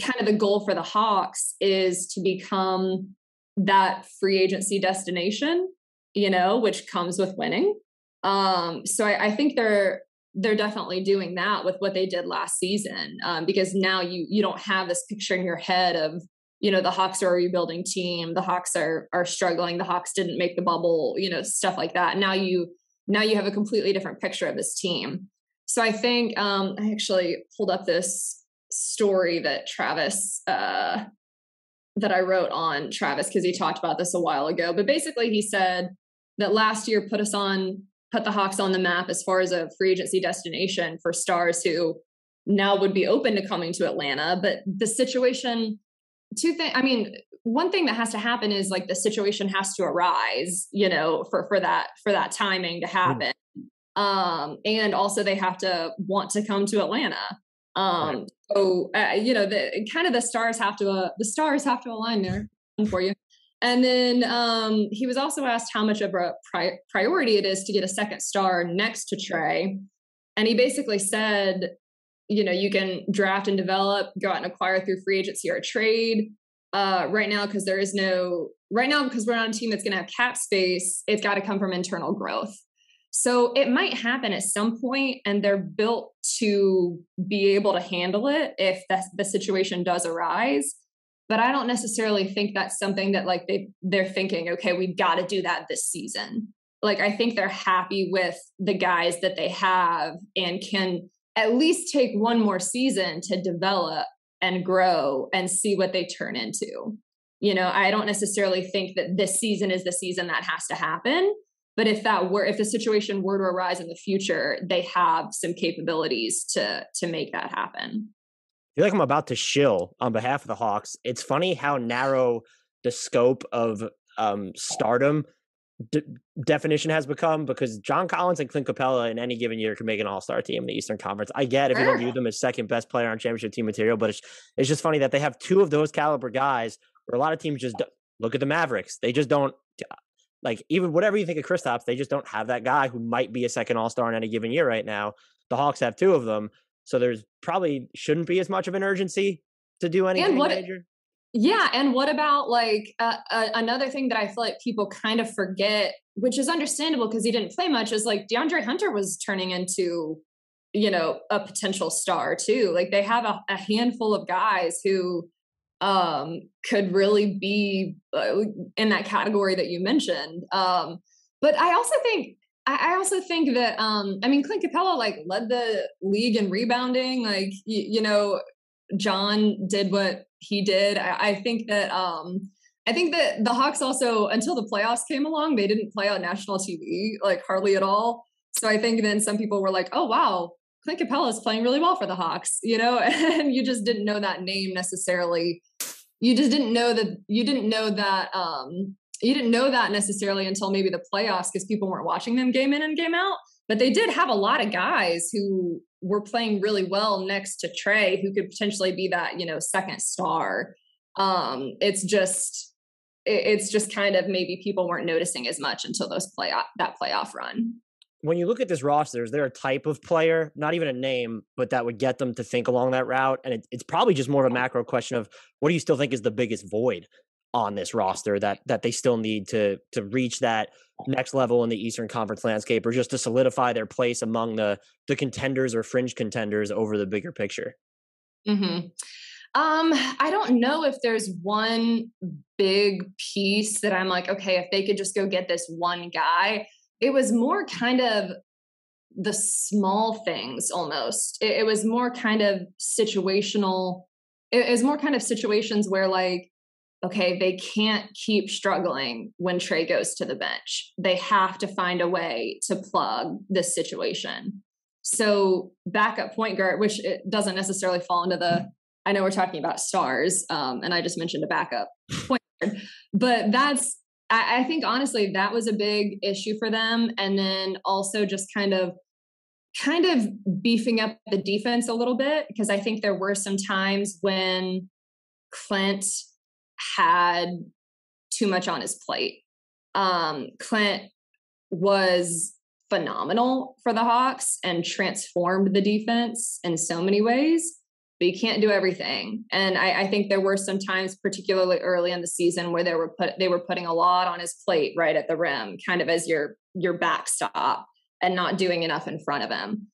kind of the goal for the Hawks is to become that free agency destination, which comes with winning. So I think they're definitely doing that with what they did last season, because now you don't have this picture in your head of, the Hawks are a rebuilding team. The Hawks are struggling. The Hawks didn't make the bubble, stuff like that. Now you have a completely different picture of this team. So I think I actually pulled up this story that Travis, that I wrote on Travis, because he talked about this a while ago. But basically he said that last year put the Hawks on the map as far as a free agency destination for stars who now would be open to coming to Atlanta. But the situation, one thing that has to happen is like the situation has to arise, for that timing to happen. And also they have to want to come to Atlanta. So the stars have to align there for you. And then he was also asked how much of a priority it is to get a second star next to Trae. And he basically said, you can draft and develop, go out and acquire through free agency or a trade. Right now, because we're not a team that's going to have cap space, it's got to come from internal growth. So it might happen at some point, and they're built to be able to handle it if the situation does arise. But I don't necessarily think that's something that like they're thinking, okay, we've got to do that this season. Like, I think they're happy with the guys that they have and can at least take one more season to develop and grow and see what they turn into. I don't necessarily think that this season is the season that has to happen. But if the situation were to arise in the future, they have some capabilities to make that happen. I feel like I'm about to shill on behalf of the Hawks. It's funny how narrow the scope of stardom definition has become, because John Collins and Clint Capella in any given year can make an all-star team in the Eastern Conference. I get if you don't view them as second best player on championship team material, but it's just funny that they have two of those caliber guys where a lot of teams just look at the Mavericks. They just don't, like, even whatever you think of Kristaps, they just don't have that guy who might be a second all-star in any given year right now. The Hawks have two of them. So there's probably shouldn't be as much of an urgency to do anything major. Yeah. And what about like another thing that I feel like people kind of forget, which is understandable because he didn't play much, is like DeAndre Hunter was turning into, a potential star too. Like they have a handful of guys who could really be in that category that you mentioned. But I also think that, Clint Capella like led the league in rebounding. Like, John did what he did. I think that the Hawks also, until the playoffs came along, they didn't play on national TV, like hardly at all. So I think then some people were like, oh, wow, Clint Capella is playing really well for the Hawks, and you just didn't know that name necessarily. You just didn't know that you didn't know that necessarily until maybe the playoffs, because people weren't watching them game in and game out. But they did have a lot of guys who were playing really well next to Trae, who could potentially be that, second star. It's just kind of maybe people weren't noticing as much until that playoff run. When you look at this roster, is there a type of player, not even a name, but that would get them to think along that route? And it's probably just more of a macro question of what do you still think is the biggest void on this roster that they still need to reach that next level in the Eastern Conference landscape, or just to solidify their place among the contenders or fringe contenders over the bigger picture? Mm-hmm. I don't know if there's one big piece that I'm like, okay, if they could just go get this one guy. It was more kind of the small things almost. It was more kind of situational. It was more kind of situations where like, okay, they can't keep struggling when Trae goes to the bench. They have to find a way to plug this situation. So backup point guard, which it doesn't necessarily fall into the, I know we're talking about stars, and I just mentioned a backup point guard, but I think honestly, that was a big issue for them. And then also just kind of beefing up the defense a little bit, because I think there were some times when Clint had too much on his plate. Clint was phenomenal for the Hawks and transformed the defense in so many ways, but you can't do everything. And I think there were some times, particularly early in the season, where they were putting a lot on his plate right at the rim, kind of as your backstop, and not doing enough in front of him.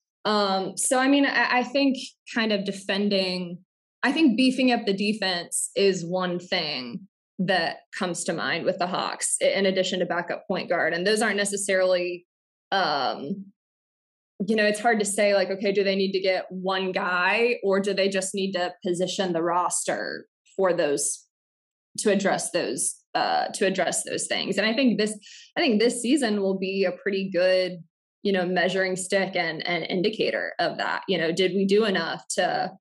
So, I mean, I think kind of beefing up the defense is one thing that comes to mind with the Hawks, in addition to backup point guard. And those aren't necessarily, it's hard to say like, okay, do they need to get one guy, or do they just need to position the roster for those, to address those things? And I think this season will be a pretty good, measuring stick and indicator of that. Did we do enough to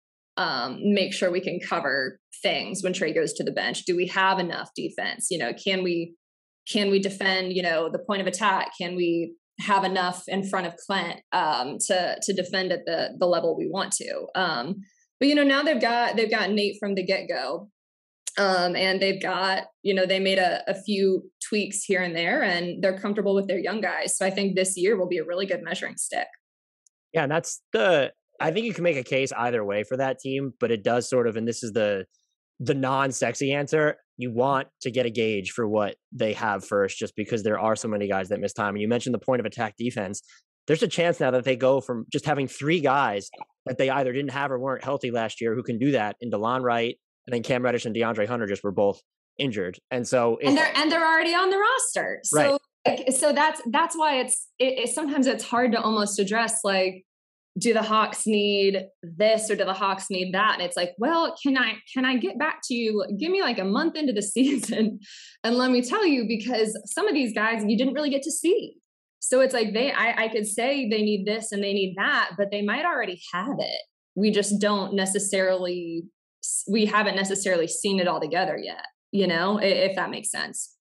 make sure we can cover things when Trae goes to the bench? Do we have enough defense? Can we defend, the point of attack? Can we have enough in front of Clint to defend at the level we want to? But now they've got Nate from the get-go. And they've got, they made a few tweaks here and there, and they're comfortable with their young guys. So I think this year will be a really good measuring stick. Yeah, and I think you can make a case either way for that team, but it does sort of, and this is the non-sexy answer, you want to get a gauge for what they have first, just because there are so many guys that miss time. And you mentioned the point of attack defense. There's a chance now that they go from just having 3 guys that they either didn't have or weren't healthy last year who can do that, in DeLon Wright, and then Cam Reddish and DeAndre Hunter just were both injured. And so they're already on the roster. So right. So that's why it's sometimes it's hard to almost address, like, do the Hawks need this or do the Hawks need that? And it's like, well, can I get back to you? Give me like a month into the season and let me tell you, because some of these guys you didn't really get to see. So it's like I could say they need this and they need that, but they might already have it. We just we haven't necessarily seen it all together yet, if that makes sense.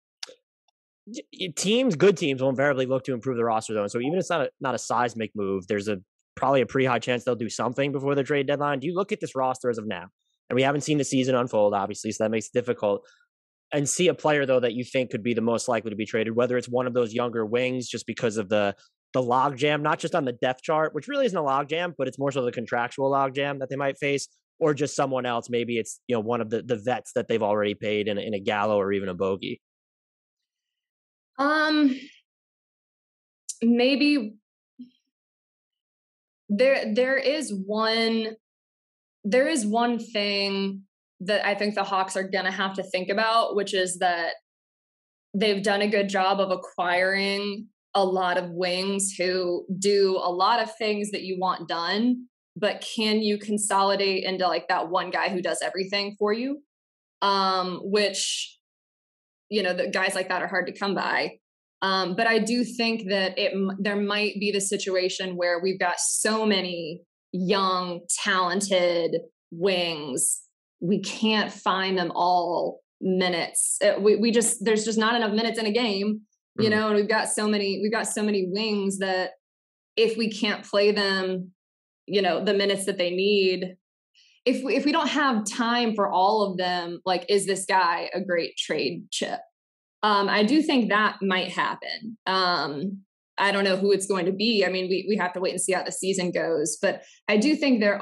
Good teams will invariably look to improve the roster though. And so even if it's not a seismic move, there's probably a pretty high chance they'll do something before the trade deadline. Do you look at this roster as of now? And we haven't seen the season unfold, obviously, so that makes it difficult. And see a player, though, that you think could be the most likely to be traded, whether it's one of those younger wings just because of the logjam, not just on the depth chart, which really isn't a logjam, but it's more so the contractual logjam that they might face, or just someone else. Maybe it's one of the vets that they've already paid in a Gallo or even a Bogey. Maybe there is one thing that I think the Hawks are going to have to think about, which is that they've done a good job of acquiring a lot of wings who do a lot of things that you want done, but can you consolidate into like that one guy who does everything for you? Which, the guys like that are hard to come by. But I do think that there might be the situation where we've got so many young, talented wings, we can't find them all minutes. There's just not enough minutes in a game, and we've got so many wings that if we can't play them, the minutes that they need, if we don't have time for all of them, like, is this guy a great trade chip? I do think that might happen. I don't know who it's going to be. I mean, we have to wait and see how the season goes, but I do think there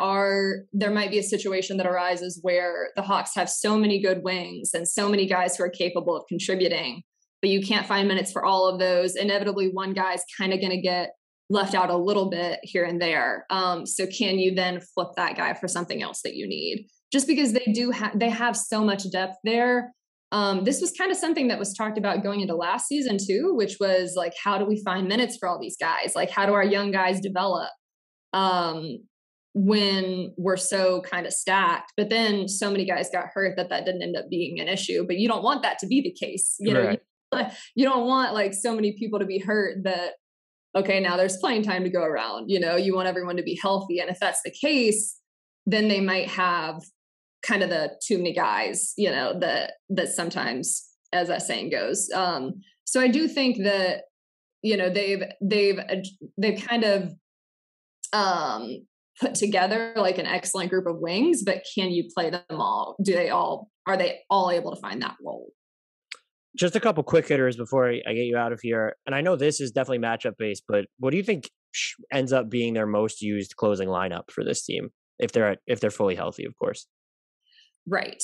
might be a situation that arises where the Hawks have so many good wings and so many guys who are capable of contributing, but you can't find minutes for all of those. Inevitably, one guy's kind of going to get left out a little bit here and there. So can you then flip that guy for something else that you need? just because they have so much depth there. This was kind of something that was talked about going into last season too, which was like, how do we find minutes for all these guys? Like, how do our young guys develop when we're so kind of stacked? But then so many guys got hurt that didn't end up being an issue. But you don't want that to be the case. You know, you don't want like so many people to be hurt that, okay, now there's playing time to go around. You know, you want everyone to be healthy. And if that's the case, then they might have kind of the too many guys, you know, that sometimes, as that saying goes. So I do think that, you know, they've kind of put together like an excellent group of wings, but can you play them all? Are they all able to find that role? Just a couple quick hitters before I get you out of here. And I know this is definitely matchup based, but what do you think ends up being their most used closing lineup for this team? If they're fully healthy, of course. Right.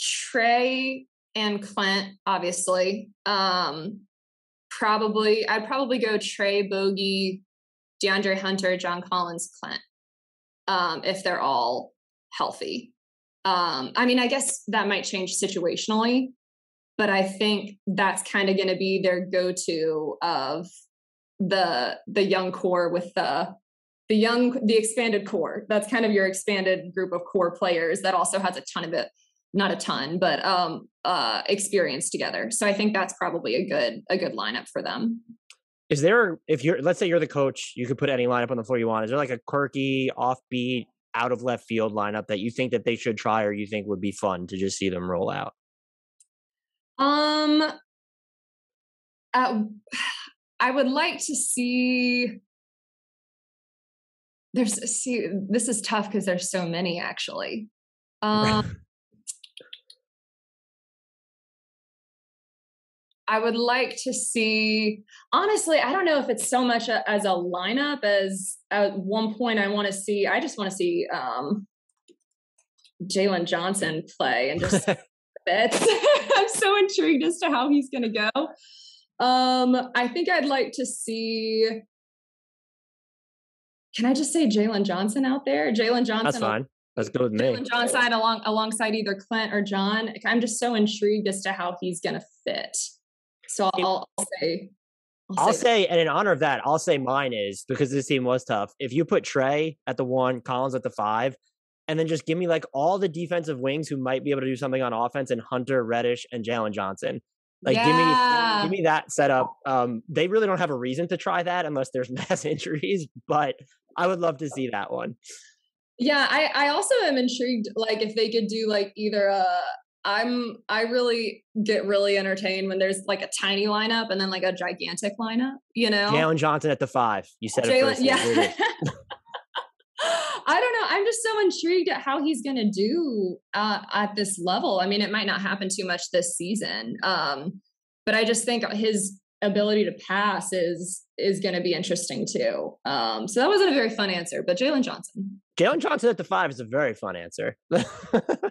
Trae and Clint, obviously. I'd probably go Trae, Bogey, DeAndre Hunter, John Collins, Clint, if they're all healthy. I mean, I guess that might change situationally, but I think that's kind of going to be their go-to of the young core with the expanded core. That's kind of your expanded group of core players that also has a ton of it, not a ton, but experience together. So I think that's probably a good lineup for them. Is there, let's say you're the coach, you could put any lineup on the floor you want. Is there like a quirky, offbeat, out of left field lineup that you think that they should try, or you think would be fun to just see them roll out? I would like to see. This is tough because there's so many actually. I would like to see, honestly, I don't know if it's so much as a lineup as at one point I just want to see Jalen Johnson play and just bits. I'm so intrigued as to how he's going to go. I think I'd like to see, can I just say Jalen Johnson out there? Jalen Johnson. That's fine. Let's go with me. Jalen Johnson alongside either Clint or John. I'm just so intrigued as to how he's going to fit. So I'll say, and in honor of that, I'll say mine is, because this team was tough. If you put Trae at the 1, Collins at the 5, and then just give me like all the defensive wings who might be able to do something on offense, and Huerter, Reddish, and Jalen Johnson. Like, give me that setup. They really don't have a reason to try that unless there's mass injuries, but I would love to see that one. Yeah, I also am intrigued, like if they could do like either I really get really entertained when there's like a tiny lineup and then like a gigantic lineup, you know? Jalen Johnson at the 5. You said it first. Yeah. I don't know. I'm just so intrigued at how he's going to do at this level. I mean, it might not happen too much this season, but I just think his ability to pass is going to be interesting too. So that wasn't a very fun answer, but Jalen Johnson at the 5 is a very fun answer. I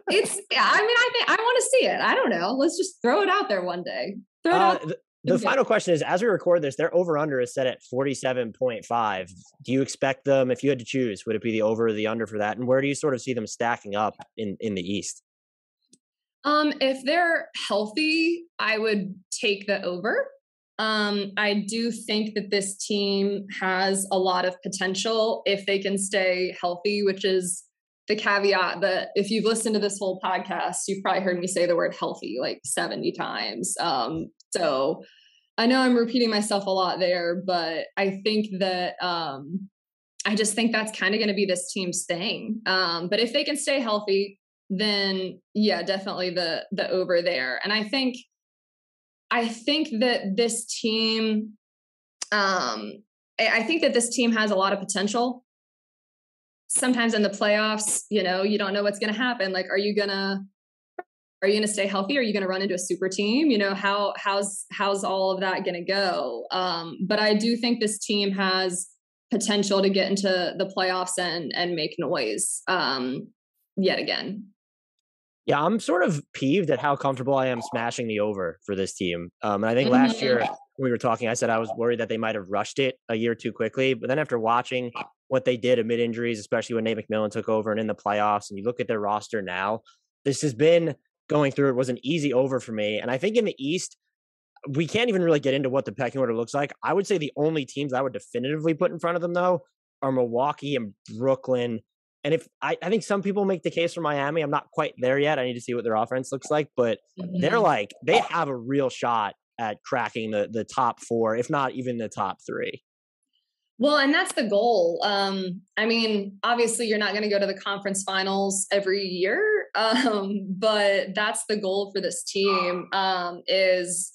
think I want to see it. I don't know. Let's just throw it out there one day. Throw it out. The final question is, as we record this, their over-under is set at 47.5. Do you expect them, if you had to choose, would it be the over or the under for that? And where do you sort of see them stacking up in the East? If they're healthy, I would take the over. I do think that this team has a lot of potential if they can stay healthy, which is the caveat that if you've listened to this whole podcast, you've probably heard me say the word healthy like 70 times. So I know I'm repeating myself a lot there, but I think that I just think that's kind of going to be this team's thing. But if they can stay healthy, then yeah, definitely the over there. And I think that this team, I think that this team has a lot of potential. Sometimes in the playoffs, you know, you don't know what's going to happen. Like, are you going to stay healthy? Are you going to run into a super team? You know, how's all of that going to go? But I do think this team has potential to get into the playoffs and make noise yet again. Yeah, I'm sort of peeved at how comfortable I am smashing the over for this team. And I think last year when we were talking, I said I was worried that they might have rushed it a year too quickly. But then after watching what they did amid injuries, especially when Nate McMillan took over and in the playoffs, and you look at their roster now, this has been going through. It was an easy over for me. And I think in the East, we can't even really get into what the pecking order looks like. I would say the only teams I would definitively put in front of them, though, are Milwaukee and Brooklyn. And if I think some people make the case for Miami. I'm not quite there yet. I need to see what their offense looks like. But they're like, they have a real shot at cracking the top 4, if not even the top 3. Well, and that's the goal. I mean, obviously you're not going to go to the conference finals every year. But that's the goal for this team, is,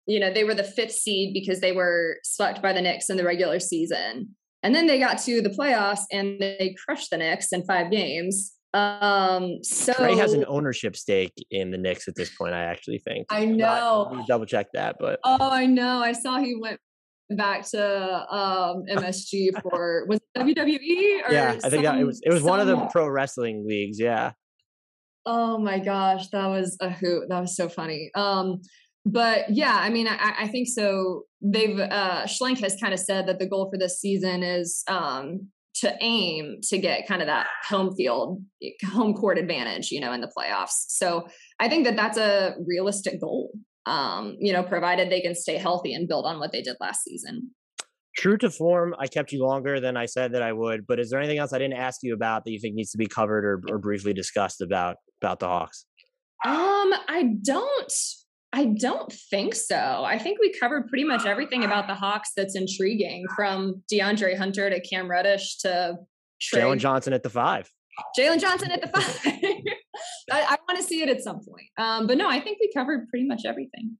you know, they were the 5th seed because they were swept by the Knicks in the regular season. And then they got to the playoffs and they crushed the Knicks in 5 games. So Trae has an ownership stake in the Knicks at this point, I actually think. I know. Let me double check that, but I know. I saw he went back to MSG for, was it WWE? Or yeah, I think that it was one of the pro wrestling leagues. Yeah. Oh my gosh, that was a hoot. That was so funny. But yeah, I mean, I think so. They've Schlenk has kind of said that the goal for this season is to aim to get kind of that home court advantage, you know, in the playoffs. So I think that that's a realistic goal, you know, provided they can stay healthy and build on what they did last season. True to form, I kept you longer than I said that I would, but is there anything else I didn't ask you about that you think needs to be covered or briefly discussed about the Hawks? I don't think so. I think we covered pretty much everything about the Hawks that's intriguing, from DeAndre Hunter to Cam Reddish to Jalen Johnson at the 5. Jalen Johnson at the 5. I want to see it at some point. But no, I think we covered pretty much everything.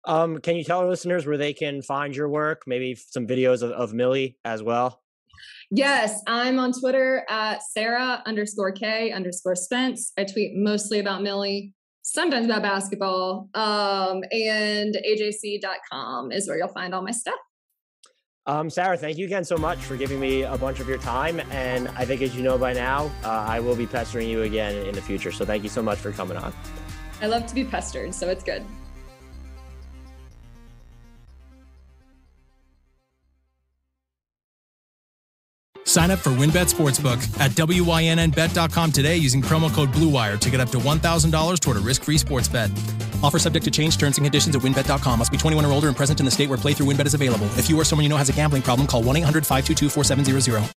Can you tell our listeners where they can find your work? Maybe some videos of Millie as well? Yes, I'm on Twitter at Sarah_K_Spence. I tweet mostly about Millie, sometimes about basketball, and ajc.com is where you'll find all my stuff. Sarah, thank you again so much for giving me a bunch of your time. And I think, as you know by now, I will be pestering you again in the future. So thank you so much for coming on. I love to be pestered, so it's good. Sign up for WynnBET Sportsbook at WYNNBet.com today using promo code BlueWire to get up to $1,000 toward a risk-free sports bet. Offer subject to change. Terms and conditions at WynnBET.com. Must be 21 or older and present in the state where playthrough WynnBET is available. If you or someone you know has a gambling problem, call 1-800-522-4700.